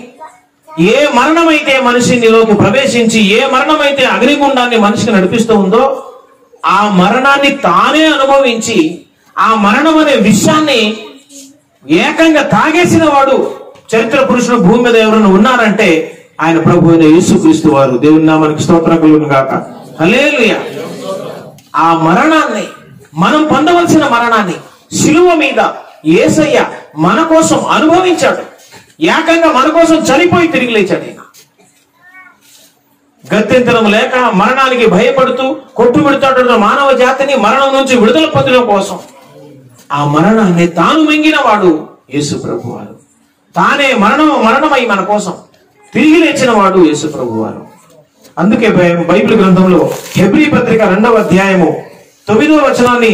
Speaker 1: ఏ మరణమైతే మనిషినిలోకి ప్రవేశించి, ఏ మరణమైతే అగ్నిగుండాన్ని మనిషికి నడిపిస్తూ ఉందో, ఆ మరణాన్ని తానే అనుభవించి ఆ మరణం అనే విషయాన్ని ఏకంగా తాగేసిన వాడు చరిత్ర పురుషుడు భూమి మీద ఎవరైనా ఉన్నారంటే ఆయన ప్రభు అయిన యేసుక్రీస్తు వారు. దేవుని నామానికి స్తోత్రం కలుగును గాక. హల్లెలూయా. ఆ మరణాన్ని, మనం పొందవలసిన మరణాన్ని శిలువ మీద యేసయ్య మన కోసం అనుభవించాడు. ఏకంగా మన కోసం చనిపోయి తిరిగి లేచాడు. ఆయన గత్యంతరం లేక మరణానికి భయపడుతూ కొట్టుబెడుతున్న మానవ జాతిని మరణం నుంచి విడుదల పొందడం కోసం ఆ మరణాన్ని తాను మింగిన వాడు యేసు ప్రభువారు. తానే మరణమై మన కోసం తిరిగి లేచిన వాడు యేసు ప్రభువారు. అందుకే బైబిల్ గ్రంథంలో హెబ్రీ పత్రిక 2వ అధ్యాయము 9వ వచనాన్ని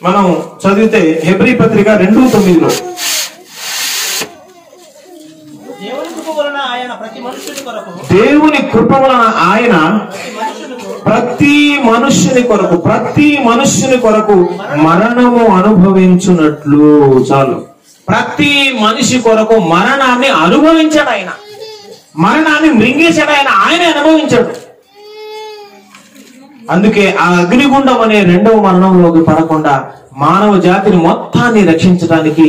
Speaker 1: మనం చదివితే, హెబ్రీ పత్రిక 2:9 దేవుని కృప వలన ఆయన ప్రతి మనుష్యుని కొరకు మరణము అనుభవించున్నట్లు. చాలు, ప్రతి మనిషి కొరకు మరణాన్ని అనుభవించాడు ఆయన. మరణాన్ని మృంగేశాడు ఆయన, ఆయనే అనుభవించాడు. అందుకే ఆ అగ్నిగుండం అనే 2వ మరణంలోకి పడకుండా మానవ జాతిని మొత్తాన్ని రక్షించడానికి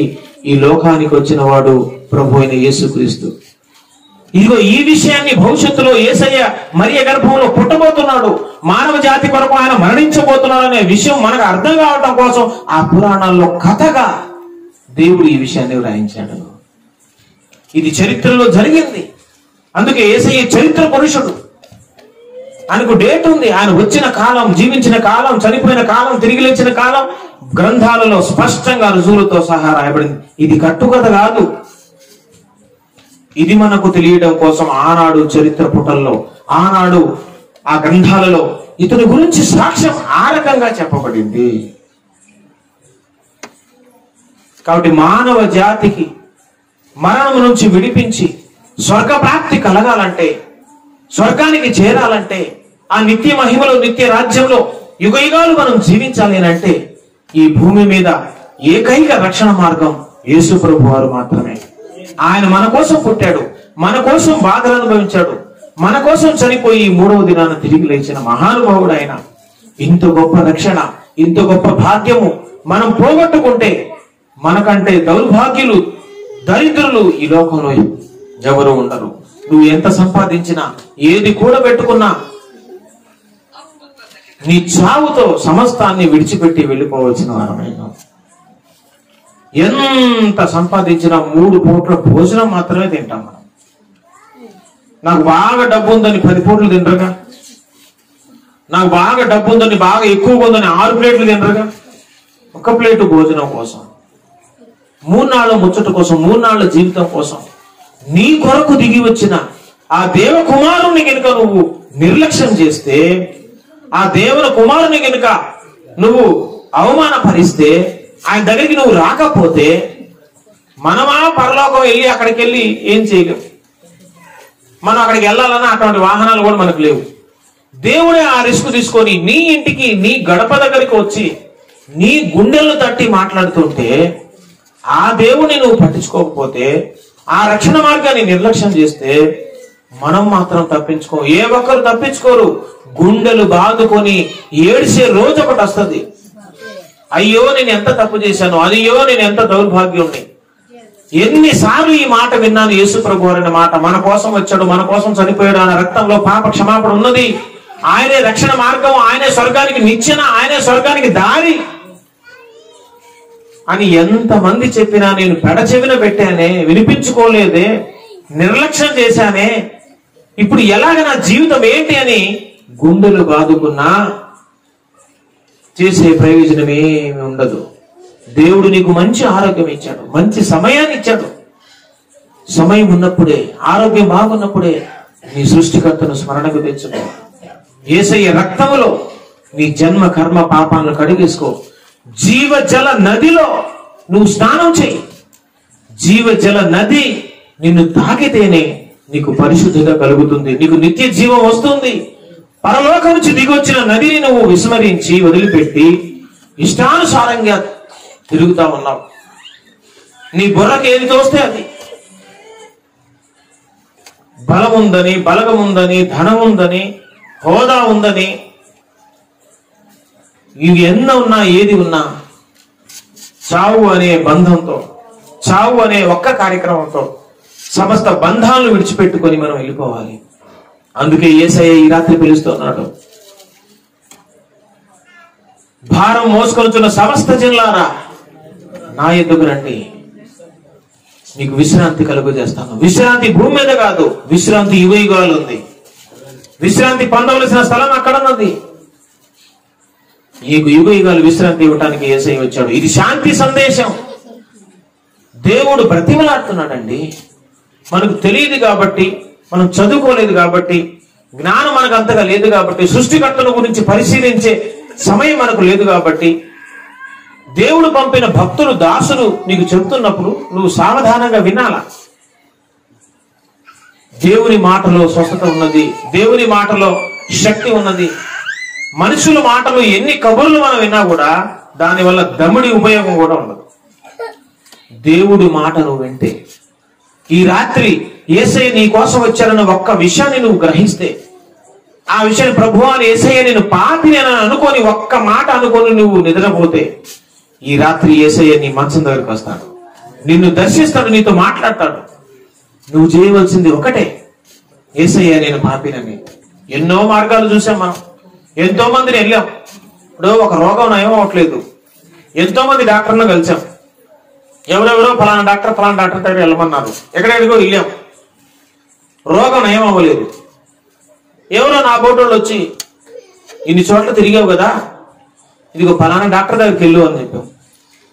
Speaker 1: ఈ లోకానికి వచ్చిన వాడు ప్రభు అయిన యేసుక్రీస్తు. ఇదిగో ఈ విషయాన్ని భవిష్యత్తులో యేసయ్య మరియ గర్భంలో పుట్టబోతున్నాడు, మానవ జాతి కొరకు ఆయన మరణించబోతున్నాడు అనే విషయం మనకు అర్థం కావటం కోసం ఆ పురాణాల్లో కథగా దేవుడు ఈ విషయాన్ని వ్రాయించాడు. ఇది చరిత్రలో జరిగింది. అందుకే యేసయ్య చరిత్ర పురుషుడు. ఆయనకు డేట్ ఉంది. ఆయన వచ్చిన కాలం, జీవించిన కాలం, చనిపోయిన కాలం, తిరిగి లేచిన కాలం గ్రంథాలలో స్పష్టంగా రుజువులతో సహా రాయబడింది. ఇది కట్టుకథ కాదు. ఇది మనకు తెలియడం కోసం ఆనాడు చరిత్ర పుటల్లో, ఆనాడు ఆ గ్రంథాలలో ఇతని గురించి సాక్ష్యం ఆ రకంగా చెప్పబడింది. కాబట్టి మానవ జాతికి మరణం నుంచి విడిపించి స్వర్గ ప్రాప్తి కలగాలంటే, స్వర్గానికి చేరాలంటే, ఆ నిత్య మహిమలో, నిత్య రాజ్యంలో యుగయుగాలు మనం జీవించాలి అంటే ఈ భూమి మీద ఏకైక రక్షణ మార్గం యేసు ప్రభు వారు మాత్రమే. ఆయన మన కోసం పుట్టాడు, మన కోసం బాధలు అనుభవించాడు, మన కోసం చనిపోయి 3వ దినాన తిరిగి లేచిన మహానుభావుడు ఆయన. ఇంత గొప్ప రక్షణ, ఇంత గొప్ప భాగ్యము మనం పోగొట్టుకుంటే మనకంటే దౌర్భాగ్యులు, దరిద్రులు ఈ లోకంలో ఎవరు ఉండరు. నువ్వు ఎంత సంపాదించినా, ఏది కూడబెట్టుకున్నా, నీ చావుతో సమస్తాన్ని విడిచిపెట్టి వెళ్ళిపోవలసిన వారమైన. ఎంత సంపాదించినా 3 పూట్ల భోజనం మాత్రమే తింటాం మనం. నాకు బాగా డబ్బు ఉందని 10 పూటలు తినరుగా, నాకు బాగా డబ్బు ఉందని, బాగా ఎక్కువగా ఉందని 6 ప్లేట్లు తినరుగా. 1 ప్లేటు భోజనం కోసం, 3 నాళ్ళ ముచ్చట కోసం, 3 నాళ్ళ జీవితం కోసం నీ కొరకు దిగి వచ్చిన ఆ దేవ కుమారుని కనుక నువ్వు నిర్లక్ష్యం చేస్తే, ఆ దేవుని కుమారుని కనుక నువ్వు అవమానపరిస్తే, ఆయన దగ్గరికి నువ్వు రాకపోతే, మనమా పరలోకం వెళ్ళి అక్కడికి వెళ్ళి ఏం చేయలేవు. మనం అక్కడికి వెళ్ళాలన్నా అటువంటి వాహనాలు కూడా మనకు లేవు. దేవుడే ఆ రిస్క్ తీసుకొని నీ ఇంటికి, నీ గడప దగ్గరికి వచ్చి నీ గుండెలను తట్టి మాట్లాడుతుంటే, ఆ దేవుని నువ్వు పట్టించుకోకపోతే, ఆ రక్షణ మార్గాన్ని నిర్లక్ష్యం చేస్తే మనం మాత్రం తప్పించుకో. ఏ ఒక్కరు తప్పించుకోరు. గుండెలు బాదుకొని ఏడిసే రోజు ఒకటి వస్తుంది. అయ్యో నేను ఎంత తప్పు చేశాను, అయ్యో నేను ఎంత దౌర్భాగ్యుణ్ణి. ఎన్నిసార్లు ఈ మాట విన్నాను. యేసు ప్రభు అనే మాట, మన కోసం వచ్చాడు, మన కోసం చనిపోయాడు, ఆయన రక్తంలో పాప క్షమాపణ ఉన్నది, ఆయనే రక్షణ మార్గం, ఆయనే స్వర్గానికి నిచ్చెన, ఆయనే స్వర్గానికి దారి అని ఎంతమంది చెప్పినా నేను పెడచెవిన పెట్టానే, వినిపించుకోలేదే, నిర్లక్ష్యం చేశానే, ఇప్పుడు ఎలాగ నా జీవితం ఏంటి అని గుండెలు బాదుకున్నా చేసే ప్రయోజనం ఏమి ఉండదు. దేవుడు నీకు మంచి ఆరోగ్యం ఇచ్చాడు, మంచి సమయాన్ని ఇచ్చాడు. సమయం ఉన్నప్పుడే, ఆరోగ్యం బాగున్నప్పుడే నీ సృష్టికర్తను స్మరణకు తెచ్చుకో. యేసయ్య రక్తములో నీ జన్మ కర్మ పాపాలను కడిగేసుకో. జీవజల నదిలో నువ్వు స్నానం చేయి. జీవజల నది నిన్ను తాకితేనే నీకు పరిశుద్ధిగా కలుగుతుంది, నీకు నిత్య జీవం వస్తుంది. పరలోకం నుంచి దిగొచ్చిన నదిని నువ్వు విస్మరించి వదిలిపెట్టి ఇష్టానుసారంగా తిరుగుతా ఉన్నావు. నీ బుర్రకి ఏది తోస్తే అది. బలం ఉందని, బలగం ఉందని, ధనం ఉందని, హోదా ఉందని, ఇవి ఎన్న ఉన్నా, ఏది ఉన్నా చావు అనే బంధంతో, చావు అనే ఒక్క కార్యక్రమంతో సమస్త బంధాలను విడిచిపెట్టుకొని మనం వెళ్ళిపోవాలి. అందుకే యేసయ్య ఈ రాత్రి పిలుస్తున్నాడు, భారం మోసుకొనుచున్న సమస్త జనులారా నా యొద్దకు రండి, మీకు విశ్రాంతి కలుగజేస్తాను. విశ్రాంతి భూమి మీద కాదు, విశ్రాంతి యుగయుగాలు ఉంది. విశ్రాంతి పొందవలసిన స్థలం అక్కడ ఉన్నది. నీకు యుగ యుగాలు విశ్రాంతి ఇవ్వటానికి యేసయ్య వచ్చాడు. ఇది శాంతి సందేశం. దేవుడు బ్రతిమలాడుతున్నాడండి. మనకు తెలియదు కాబట్టి, మనం చదువుకోలేదు కాబట్టి, జ్ఞానం మనకు అంతగా లేదు కాబట్టి, సృష్టికర్తల గురించి పరిశీలించే సమయం మనకు లేదు కాబట్టి, దేవుడు పంపిన భక్తులు, దాసులు నీకు చెబుతున్నప్పుడు నువ్వు సావధానంగా వినాలా. దేవుని మాటలో స్వస్థత ఉన్నది, దేవుని మాటలో శక్తి ఉన్నది. మనుషుల మాటలు ఎన్ని కబుర్లు మనం విన్నా కూడా దానివల్ల దమ్ముడి ఉపయోగం కూడా ఉండదు. దేవుడి మాట నువ్వు వింటే, ఈ రాత్రి యేసయ్య నీ కోసం వచ్చారన్న ఒక్క విషయాన్ని నువ్వు గ్రహిస్తే, ఆ విషయాన్ని ప్రభువా యేసయ్య నేను పాపిని అని అనుకొని ఒక్క మాట అనుకొని నువ్వు నిద్రపోతే, ఈ రాత్రి యేసయ్య నీ మనసు దగ్గరికి వస్తాడు, నిన్ను దర్శిస్తాడు, నీతో మాట్లాడతాడు. నువ్వు చేయవలసింది ఒకటే, యేసయ్య నేను పాపినని. ఎన్నో మార్గాలు చూసాం మనం, ఎంతో మందిని వెళ్ళాం. ఇప్పుడు ఒక రోగం నయం అవ్వట్లేదు, ఎంతో మంది డాక్టర్లను కలిసాం. ఎవరెవరో ఫలానా డాక్టర్ దగ్గర వెళ్ళమన్నారు, ఎక్కడెక్కడికో వెళ్ళాం, రోగం నయం అవ్వలేదు. ఎవరో నా బోటోళ్ళు వచ్చి ఇన్ని చోట్ల తిరిగావు కదా, ఇదిగో ఫలానా డాక్టర్ దగ్గరికి వెళ్ళు అని చెప్పాం.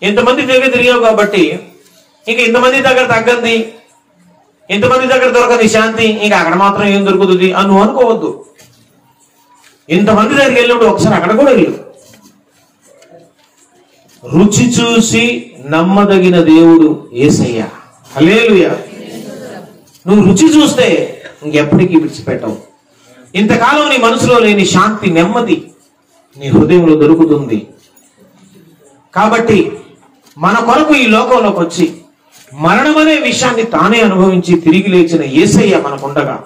Speaker 1: ఇంతమంది దగ్గర తిరిగావు కాబట్టి ఇంక ఇంతమంది దగ్గర తగ్గంది, ఇంతమంది దగ్గర దొరకని శాంతి, ఇంకా అక్కడ మాత్రం ఏం దొరుకుతుంది అని నువ్వు అనుకోవద్దు. ఇంతమంది దగ్గరికి వెళ్ళినప్పుడు ఒకసారి అక్కడ కూడా వెళ్ళు. రుచి చూసి నమ్మదగిన దేవుడు యేసయ్య. హల్లెలూయా. నువ్వు రుచి చూస్తే ఇంకెప్పటికీ విడిచిపెట్టవు. ఇంతకాలం నీ మనసులో లేని శాంతి, నెమ్మది నీ హృదయంలో దొరుకుతుంది. కాబట్టి మన కొరకు ఈ లోకంలోకి వచ్చి మరణం అనే విషయాన్ని తానే అనుభవించి తిరిగి లేచిన యేసయ్య మనకుండగా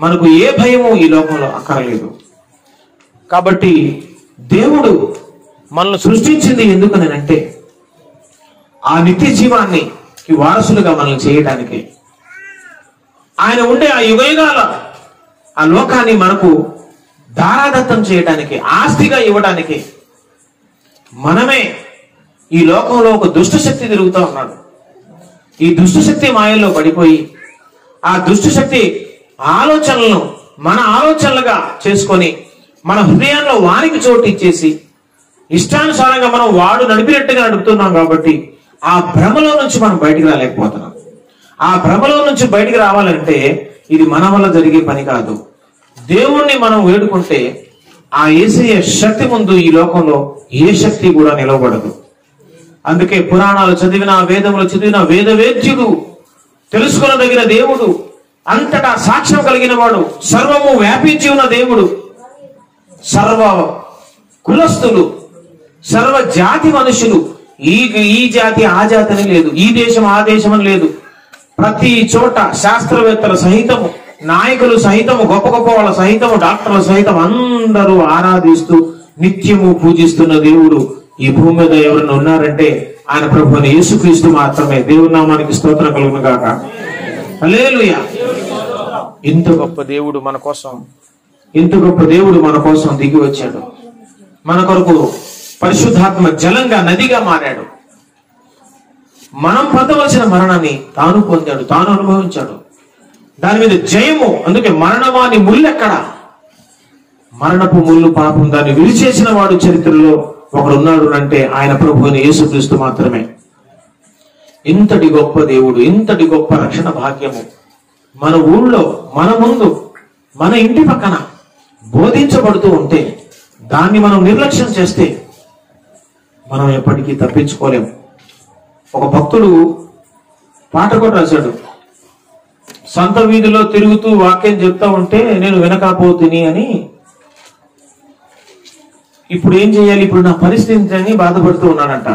Speaker 1: మనకు ఏ భయము ఈ లోకంలో అక్కర్లేదు. కాబట్టి దేవుడు మనల్ని సృష్టించింది ఎందుకనంటే ఆ నిత్య జీవాన్ని వారసులుగా మనల్ని చేయడానికి, ఆయన ఉండే ఆ యుగయుగాల ఆ లోకాన్ని మనకు దారాదత్తం చేయడానికి, ఆస్తిగా ఇవ్వడానికి. మనమే ఈ లోకంలో ఒక దుష్టశక్తి తిరుగుతూ ఉన్నాడు. ఈ దుష్టశక్తి మాయల్లో పడిపోయి ఆ దుష్టశక్తి ఆలోచనలను మన ఆలోచనలుగా చేసుకొని మన హృదయాల్లో వారికి చోటు ఇచ్చేసి ఇష్టానుసారంగా మనం వాడు నడిపినట్టుగా నడుపుతున్నాం. కాబట్టి ఆ భ్రమలో నుంచి మనం బయటికి రాలేకపోతున్నాం. ఆ భ్రమలో నుంచి బయటికి రావాలంటే ఇది మన వల్ల జరిగే పని కాదు. దేవుణ్ణి మనం వేడుకుంటే ఆ యేసయ్య శక్తి ముందు ఈ లోకంలో ఏ శక్తి కూడా నిలవబడదు. అందుకే పురాణాలు చదివిన, వేదములు చదివిన వేదవేద్యుడు, తెలుసుకొనదగిన దేవుడు, అంతటా సాక్ష్యం కలిగిన వాడు, సర్వము వ్యాపించి ఉన్న దేవుడు, సర్వ కులస్తులు, సర్వ జాతి మనుషులు, ఈ జాతి ఆ జాతి అని లేదు, ఈ దేశం ఆ దేశం అని లేదు, ప్రతి చోట శాస్త్రవేత్తల సహితము, నాయకులు సహితము, గొప్ప గొప్ప వాళ్ళ సహితము, డాక్టర్ల సహితం అందరూ ఆరాధిస్తూ నిత్యము పూజిస్తున్న దేవుడు ఈ భూమి మీద ఎవరైనా ఉన్నారంటే ఆయన ప్రభువుని యేసుక్రీస్తు మాత్రమే. దేవుని నామానికి స్తోత్రం కలుగును గాక. హల్లెలూయా. ఇంత గొప్ప దేవుడు మన కోసం, ఇంత గొప్ప దేవుడు మన కోసం దిగి వచ్చాడు. మన కొరకు పరిశుద్ధాత్మ జలంగా, నదిగా మారాడు. మనం పొందవలసిన మరణాన్ని తాను పొందాడు, తాను అనుభవించాడు. దాని మీద జయము. అందుకే మరణమాని ముళ్ళు ఎక్కడ? మరణపు ముళ్ళు పాపం దాన్ని విరిచేసిన వాడు చరిత్రలో ఒకడున్నాడు అంటే ఆయన ప్రభువుని యేసుక్రీస్తు మాత్రమే. ఇంతటి గొప్ప దేవుడు, ఇంతటి గొప్ప రక్షణ భాగ్యము మన ఊళ్ళో, మన ముందు, మన ఇంటి పక్కన బోధించబడుతూ ఉంటే దాన్ని మనం నిర్లక్ష్యం చేస్తే మనం ఎప్పటికీ తప్పించుకోలేము. ఒక భక్తుడు పాట కూడా రాశాడు. సంత వీధిలో తిరుగుతూ వాక్యం చెప్తా ఉంటే నేను వినకపోతిని అని, ఇప్పుడు ఏం చేయాలి, ఇప్పుడు నా పరిస్థితి అని బాధపడుతూ ఉన్నాడంట.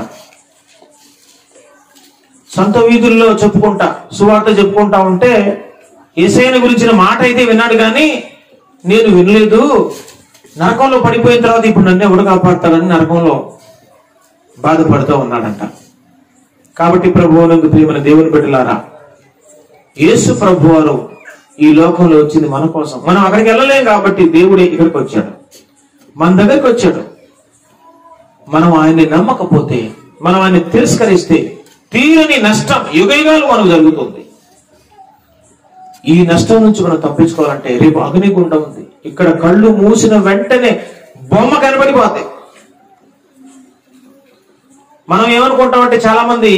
Speaker 1: సంత వీధుల్లో చెప్పుకుంటా, సువార్త చెప్పుకుంటా ఉంటే యేసయ్యను గురించిన మాట అయితే విన్నాడు కానీ నేను వినలేదు, నరకంలో పడిపోయిన తర్వాత ఇప్పుడు నన్ను ఎవడు కాపాడతాడని నరకంలో బాధపడుతూ ఉన్నాడంట. కాబట్టి ప్రభువునందు ప్రియమైన దేవుని బిడ్డలారా, యేసు ప్రభువారు ఈ లోకంలో వచ్చింది మన కోసం. మనం అక్కడికి వెళ్ళలేం కాబట్టి దేవుడే ఇక్కడికి వచ్చాడు, మన దగ్గరికి వచ్చాడు. మనం ఆయన్ని నమ్మకపోతే, మనం ఆయన్ని తిరస్కరిస్తే తీరని నష్టం యుగయుగాలు మనకు జరుగుతుంది. ఈ నష్టం నుంచి మనం తప్పించుకోవాలంటే రేపు అగ్నిగుండం ఉంది. ఇక్కడ కళ్ళు మూసిన వెంటనే బొమ్మ కనబడిపోతాయి. మనం ఏమనుకుంటామంటే చాలా మంది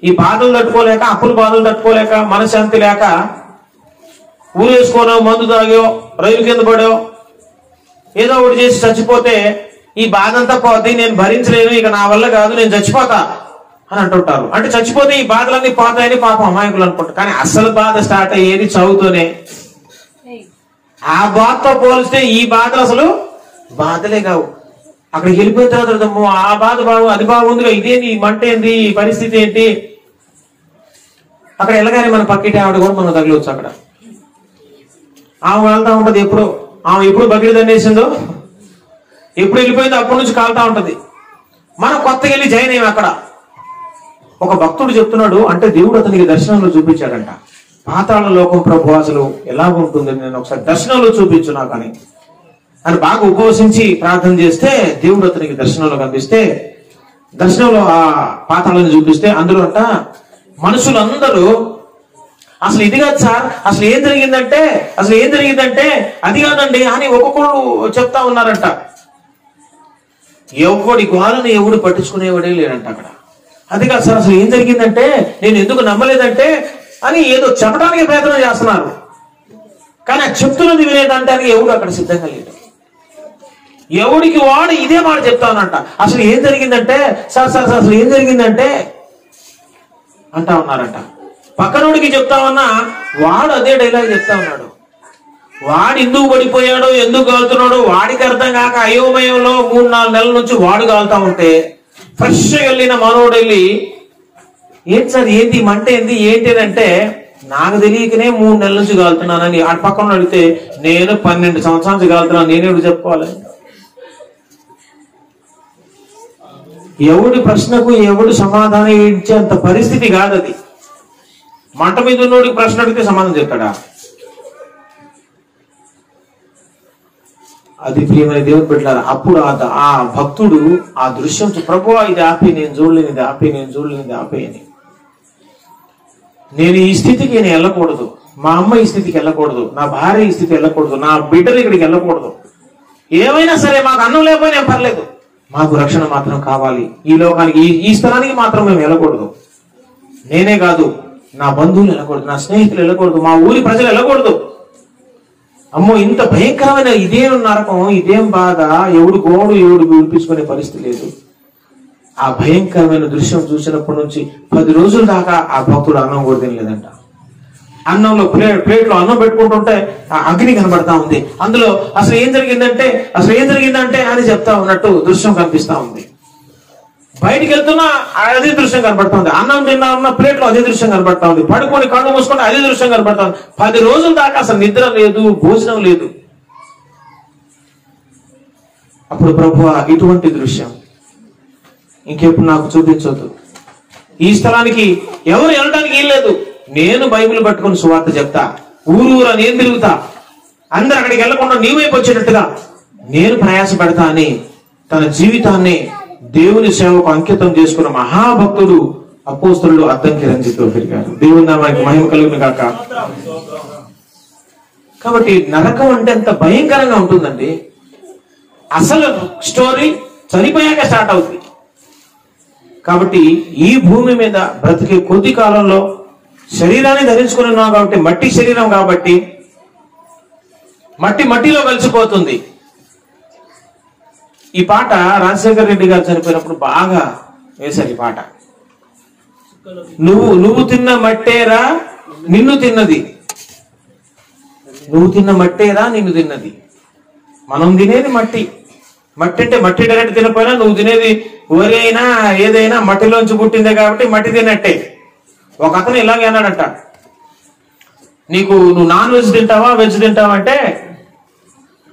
Speaker 1: ఈ బాధలు తట్టుకోలేక, అప్పుల బాధలు తట్టుకోలేక, మనశ్శాంతి లేక ఊరేసుకోనో, మందు తాగో, రైలు కింద పడో, ఏదో ఒకటి చేసి చచ్చిపోతే ఈ బాధ అంతా పోద్ది, నేను భరించలేను, ఇక నా వల్ల కాదు, నేను చచ్చిపోతా అని అంటుంటారు. అంటే చచ్చిపోతే ఈ బాధలన్నీ పోతాయని పాపం అమాయకులు అనుకుంటారు. కానీ అసలు బాధ స్టార్ట్ అయ్యేది చదువుతూనే. ఆ బాధతో పోలిస్తే ఈ బాధలు అసలు బాధలే కావు. అక్కడికి వెళ్ళిపోయిన తర్వాత ఆ బాధ అది బాగుందిగా, ఇదేంది, ఈ మంట ఏంది, ఈ పరిస్థితి ఏంటి. అక్కడ వెళ్ళగానే మన పక్కింటి ఆవిడ కూడా మనం తగిలవచ్చు. అక్కడ ఆమె కాలుతా ఉంటది. ఆమె ఎప్పుడు బకెట్ దండేసిందో, ఎప్పుడు వెళ్ళిపోయిందో అప్పటి నుంచి కాలుతా ఉంటది. మనం కొత్తగా వెళ్ళి జాయిన్ అయ్యాం. అక్కడ ఒక భక్తుడు చెప్తున్నాడు, అంటే దేవుడు అతనికి దర్శనంలో చూపించాడంట. పాతాళ లోకం ప్రభు అసలు ఎలా ఉంటుంది, నేను ఒకసారి దర్శనంలో చూపించు నాకు అని బాగా ఉపవసించి ప్రార్థన చేస్తే దేవుడు అతనికి దర్శనంలో కనిపిస్తే, దర్శనంలో ఆ పాతాళాన్ని చూపిస్తే అందులో అంట మనుషులందరూ అసలు ఇది కాదు సార్, అసలు ఏం జరిగిందంటే అది కాదండి అని ఒక్కొక్కరు చెప్తా ఉన్నారంట. ఎవడి గోలని ఎవడు పట్టించుకునేవాడే లేడంట అక్కడ. అది కాదు సార్, అసలు ఏం జరిగిందంటే నేను ఎందుకు నమ్మలేదంటే అని ఏదో చెప్పడానికి ప్రయత్నం చేస్తున్నారు. కానీ ఆ చెప్తున్నది వినేదంటానికి ఎవడు అక్కడ సిద్ధంగా లేడు. ఎవడికి వాడు ఇదే మాట చెప్తా ఉన్నంట. అసలు ఏం జరిగిందంటే సార్ అసలు ఏం జరిగిందంటే అంటా ఉన్నారంట. పక్కనోడికి చెప్తా ఉన్నా వాడు అదే డైలాగ్ చెప్తా ఉన్నాడు. వాడు ఎందుకు పడిపోయాడో, ఎందుకు కాలుతున్నాడో వాడికి అర్థం కాక అయోమయంలో 3-4 నెలల నుంచి వాడు కాలుతా ఉంటే, ఫ్రెష్ వెళ్ళిన మనోడు వెళ్ళి ఏంటి సార్, ఏంటి మంట ఏంటి అంటే నాకు తెలియకనే 3 నెలల నుంచి కాలుతున్నానని ఆ పక్కన అడిగితే నేను 12 సంవత్సరాల నుంచి కాలుతున్నాను, నేనేమిటి చెప్పుకోవాలి. ఎవడి ప్రశ్నకు ఎవడు సమాధానం ఇచ్చేంత పరిస్థితి కాదు అది. మంట మీద ఉన్నోడికి ప్రశ్న అడిగితే సమాధానం చెప్తాడా? అది ప్రియమైన దేవుని బిడ్డలారా, అప్పుడు ఆ భక్తుడు ఆ దృశ్యం ప్రభువా ఇది ఆపి, నేను చూడలేని ఇది ఆపి అని. నేను ఈ స్థితికి నేను వెళ్ళకూడదు, మా అమ్మ ఈ స్థితికి వెళ్ళకూడదు, నా భార్య ఈ స్థితికి వెళ్ళకూడదు, నా బిడ్డలు ఇక్కడికి వెళ్ళకూడదు. ఏమైనా సరే మాకు అన్నం లేకపోయినా పర్లేదు, మాకు రక్షణ మాత్రం కావాలి. ఈ లోకానికి ఈ స్థలానికి మాత్రం మేము వెళ్ళకూడదు. నేనే కాదు, నా బంధువులు వెళ్ళకూడదు, నా స్నేహితులు వెళ్ళకూడదు, మా ఊరి ప్రజలు వెళ్ళకూడదు. అమ్మో ఇంత భయంకరమైన ఇదేం నరకం, ఇదేం బాధ, ఎవడు గోడు ఎవడు వినిపించుకునే పరిస్థితి లేదు. ఆ భయంకరమైన దృశ్యం చూసినప్పటి నుంచి 10 రోజుల దాకా ఆ భక్తుడు అన్నం కూడా తినలేదంట. అన్నంలో ప్లేట్లో అన్నం పెట్టుకుంటుంటే ఆ అగ్ని కనబడతా ఉంది. అందులో అసలు ఏం జరిగిందంటే అని చెప్తా ఉన్నట్టు దృశ్యం కనిపిస్తా ఉంది. బయటికి వెళ్తున్నా అదే దృశ్యం కనబడతా ఉంది. అన్నం తిన్నా ప్లేట్లో అదే దృశ్యం కనబడతా ఉంది. పడుకొని కళ్ళు మూసుకుంటే అదే దృశ్యం కనబడతా ఉంది. 10 రోజుల దాకా అసలు నిద్ర లేదు, భోజనం లేదు. అప్పుడు ప్రభువా ఇటువంటి దృశ్యం ఇంకెప్పుడు నాకు చూపించొద్దు, ఈ స్థలానికి ఎవరు వెళ్ళడానికి ఏం లేదు, నేను బైబిల్ పట్టుకుని సువార్త చెప్తా, ఊరూరా నేను తిరుగుతా, అందరు అక్కడికి వెళ్లకుండా నీ వైపు వచ్చేటట్టుగా నేను ప్రయాసపడతా అని తన జీవితాన్ని దేవుని సేవకు అంకితం చేసుకున్న మహాభక్తుడు అపోస్తలుడు అద్దంకి రంజిత్తో పెరిగారు. దేవుని నామానికి మహిమ కలుగును గాక. కాబట్టి నరకం అంటే ఎంత భయంకరంగా ఉంటుందండి. అసలు స్టోరీ చనిపోయాక స్టార్ట్ అవుతుంది. కాబట్టి ఈ భూమి మీద బ్రతికే కొద్ది కాలంలో శరీరాన్ని ధరించుకుని ఉన్నాం కాబట్టి, మట్టి శరీరం కాబట్టి మట్టిలో కలిసిపోతుంది. ఈ పాట రాజశేఖర రెడ్డి గారు చనిపోయినప్పుడు బాగా వేశారు ఈ పాట. నువ్వు తిన్న మట్టేరా నిన్ను తిన్నది, నువ్వు తిన్న మట్టేరా నిన్ను తిన్నది. మనం తినేది మట్టి అంటే మట్టి డైరెక్ట్ తినపోయినా నువ్వు తినేది వరి అయినా ఏదైనా మట్టిలోంచి పుట్టిందే కాబట్టి మట్టి తిన్నట్టే. ఒక అతను ఇలాగే అన్నాడట, నువ్వు నాన్ వెజ్ తింటావా వెజ్ తింటావా అంటే,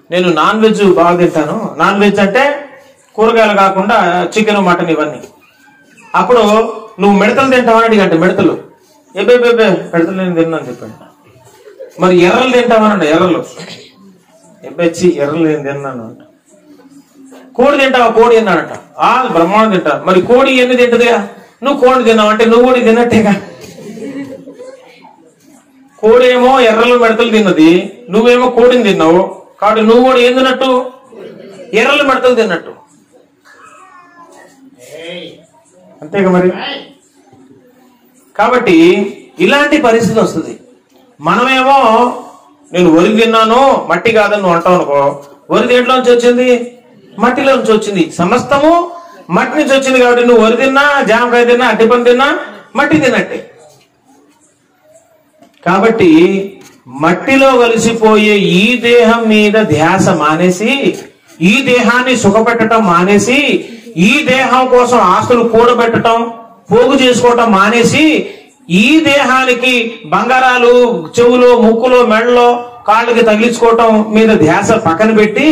Speaker 1: నేను నాన్ వెజ్ బాగా తింటాను. నాన్ వెజ్ అంటే కూరగాయలు కాకుండా చికెన్, మటన్ ఇవన్నీ. అప్పుడు నువ్వు మిడతలు తింటావా అని అడిగంటే, మిడతలు మిడతలు నేను తిన్నాను చెప్పాడు. మరి ఎర్రలు తింటావా అంటే, ఎర్రలు నేను తిన్నాను అంట. కోడి తింటావా, కోడి తిన్నాడట. బ్రహ్మాండం తింటా. మరి కోడి ఎన్ని తింటదిగా, నువ్వు కోడి తిన్నావు అంటే నువ్వు కూడా తిన్నట్టేగా. కోడి ఏమో ఎర్రలు మెడతలు తిన్నది, నువ్వేమో కోడిని తిన్నావు. కాబట్టి నువ్వు కూడా ఏం తిన్నట్టు? ఎర్రలు మెడతలు తిన్నట్టు. అంతేగా మరి. కాబట్టి ఇలాంటి పరిస్థితి వస్తుంది. మనమేమో నేను వరి తిన్నాను మట్టి కాదని నువ్వు అంటావు అనుకో, వరి దేంట్లో నుంచి వచ్చింది? మట్టిలో నుంచి వచ్చింది. సమస్తము మట్టి నుంచి వచ్చింది. కాబట్టి నువ్వు వరి తిన్నా, జామకాయ తిన్నా, అట్టిపండు తిన్నా మట్టి తిన్నట్టే. కాబట్టి మట్టిలో కలిసిపోయే ఈ దేహం మీద ధ్యాస మానేసి, ఈ దేహాన్ని సుఖపెట్టడం మానేసి, ఈ దేహం కోసం ఆస్తులు కూడబెట్టడం, పోగు చేసుకోవటం మానేసి, ఈ దేహానికి బంగారాలు చెవులో, ముక్కులో, మెడలో, కాళ్ళకి తగిలించుకోవటం మీద ధ్యాస పక్కన పెట్టి,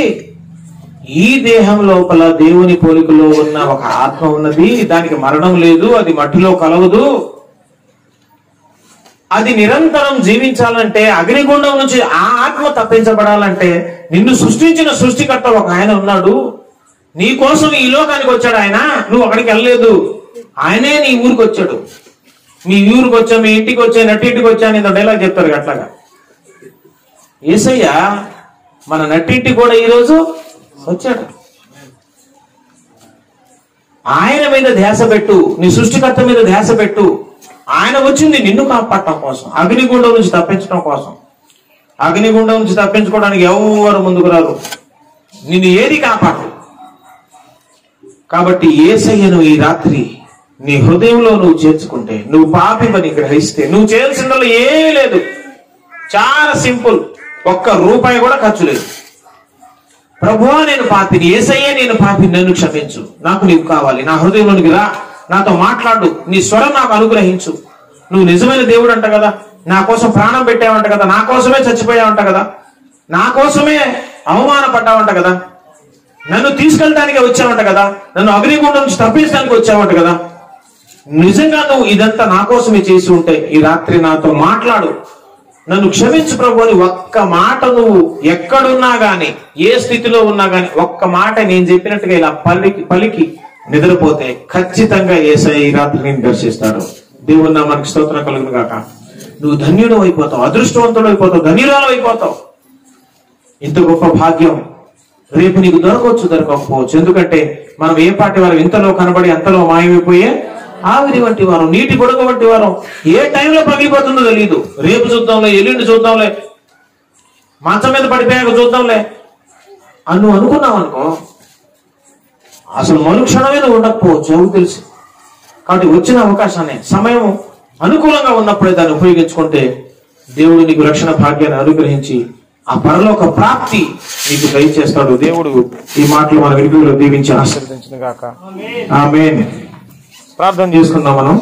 Speaker 1: ఈ దేహం లోపల దేవుని పోలికలో ఉన్న ఒక ఆత్మ ఉన్నది. దానికి మరణం లేదు, అది మట్టిలో కలవదు. అది నిరంతరం జీవించాలంటే, అగ్నిగుండం నుంచి ఆ ఆత్మ తప్పించబడాలంటే నిన్ను సృష్టించిన సృష్టికర్త ఒక ఆయన ఉన్నాడు. నీ కోసం ఈ లోకానికి వచ్చాడు ఆయన. నువ్వు అక్కడికి వెళ్ళలేదు, ఆయనే నీ ఊరికి వచ్చాడు. మీ ఊరికి వచ్చా, మీ ఇంటికి వచ్చా, నట్టింటికి వచ్చా అని డైలాగ్ చెప్తారు అట్లాగా. యేసయ్య మన నట్టింటికి కూడా ఈరోజు వచ్చాడు. ఆయన మీద ధ్యాస పెట్టు, నీ సృష్టికర్త మీద ధ్యాస పెట్టు. ఆయన వచ్చింది నిన్ను కాపాడటం కోసం, అగ్నిగుండం నుంచి తప్పించడం కోసం. అగ్నిగుండం నుంచి తప్పించుకోవడానికి ఎవరు ముందుకు రారు, నిన్ను ఏది కాపాడు. కాబట్టి యేసయ్యను ఈ రాత్రి నీ హృదయంలో నువ్వు చేర్చుకుంటే, నువ్వు పాపివని గ్రహిస్తే, నువ్వు చేయాల్సిందలో ఏమీ లేదు. చాలా సింపుల్. ఒక్క రూపాయి కూడా ఖర్చు లేదు. ప్రభువా నేను పాపిని, యేసయ్యే నేను పాపిని, నన్ను క్షమించు, నాకు నీవు కావాలి, నా హృదయంలోనికి రా, నాతో మాట్లాడు, నీ స్వరం నాకు అనుగ్రహించు. నువ్వు నిజమైన దేవుడు అంట కదా, నా కోసం ప్రాణం పెట్టావంట కదా, నా కోసమే చచ్చిపోయావంట కదా, నా కోసమే అవమానపడ్డావంట కదా, నన్ను తీసుకెళ్ళడానికి వచ్చావంట కదా, నన్ను అగ్నిగుండం నుంచి తప్పించడానికి వచ్చావంట కదా. నిజంగా నువ్వు ఇదంతా నా కోసమే చేసి ఉంటే ఈ రాత్రి నాతో మాట్లాడు, నన్ను క్షమించు ప్రభు అని ఒక్క మాట నువ్వు ఎక్కడున్నా గాని, ఏ స్థితిలో ఉన్నా గాని ఒక్క మాట నేను చెప్పినట్టుగా ఇలా పలికి నిద్రపోతే ఖచ్చితంగా యేసయ్య ఈ రాత్రి నేను దర్శిస్తాడు. దేవుని నామానికి స్తోత్రం కలుగును గాక. నువ్వు ధన్యుడు అయిపోతావు, అదృష్టవంతుడు అయిపోతావు, ధన్యురాలు అయిపోతావు. ఇంత గొప్ప భాగ్యం రేపు నీకు దొరకవచ్చు, దొరకకపోవచ్చు. ఎందుకంటే మనం ఏ పాటి వారు ఇంతలో కనబడి అంతలో మాయమైపోయే ఆవిరి వంటి వారం, నీటి గొడుగ వంటి వారం. ఏ టైంలో పగిలిపోతుందో తెలియదు. రేపు చూద్దాంలే, ఎల్లుండి చూద్దాంలే, మంచం మీద పడిపోయాక చూద్దాంలే అని నువ్వు అనుకున్నావు అనుకో, అసలు మరుక్షణమే నువ్వు ఉండకపోవచ్చు, ఎవరు తెలుసు. కాబట్టి వచ్చిన అవకాశాన్ని, సమయం అనుకూలంగా ఉన్నప్పుడే దాన్ని ఉపయోగించుకుంటే దేవుడు నీకు రక్షణ భాగ్యాన్ని అనుగ్రహించి ఆ పరలోక ప్రాప్తి నీకు దయచేస్తాడు. దేవుడు ఈ మాటలు మన వెలుగులో దీవించి ఆశీర్వదించును గాక. ఆమేన్. ప్రార్థన చేసుకుందాం మనం.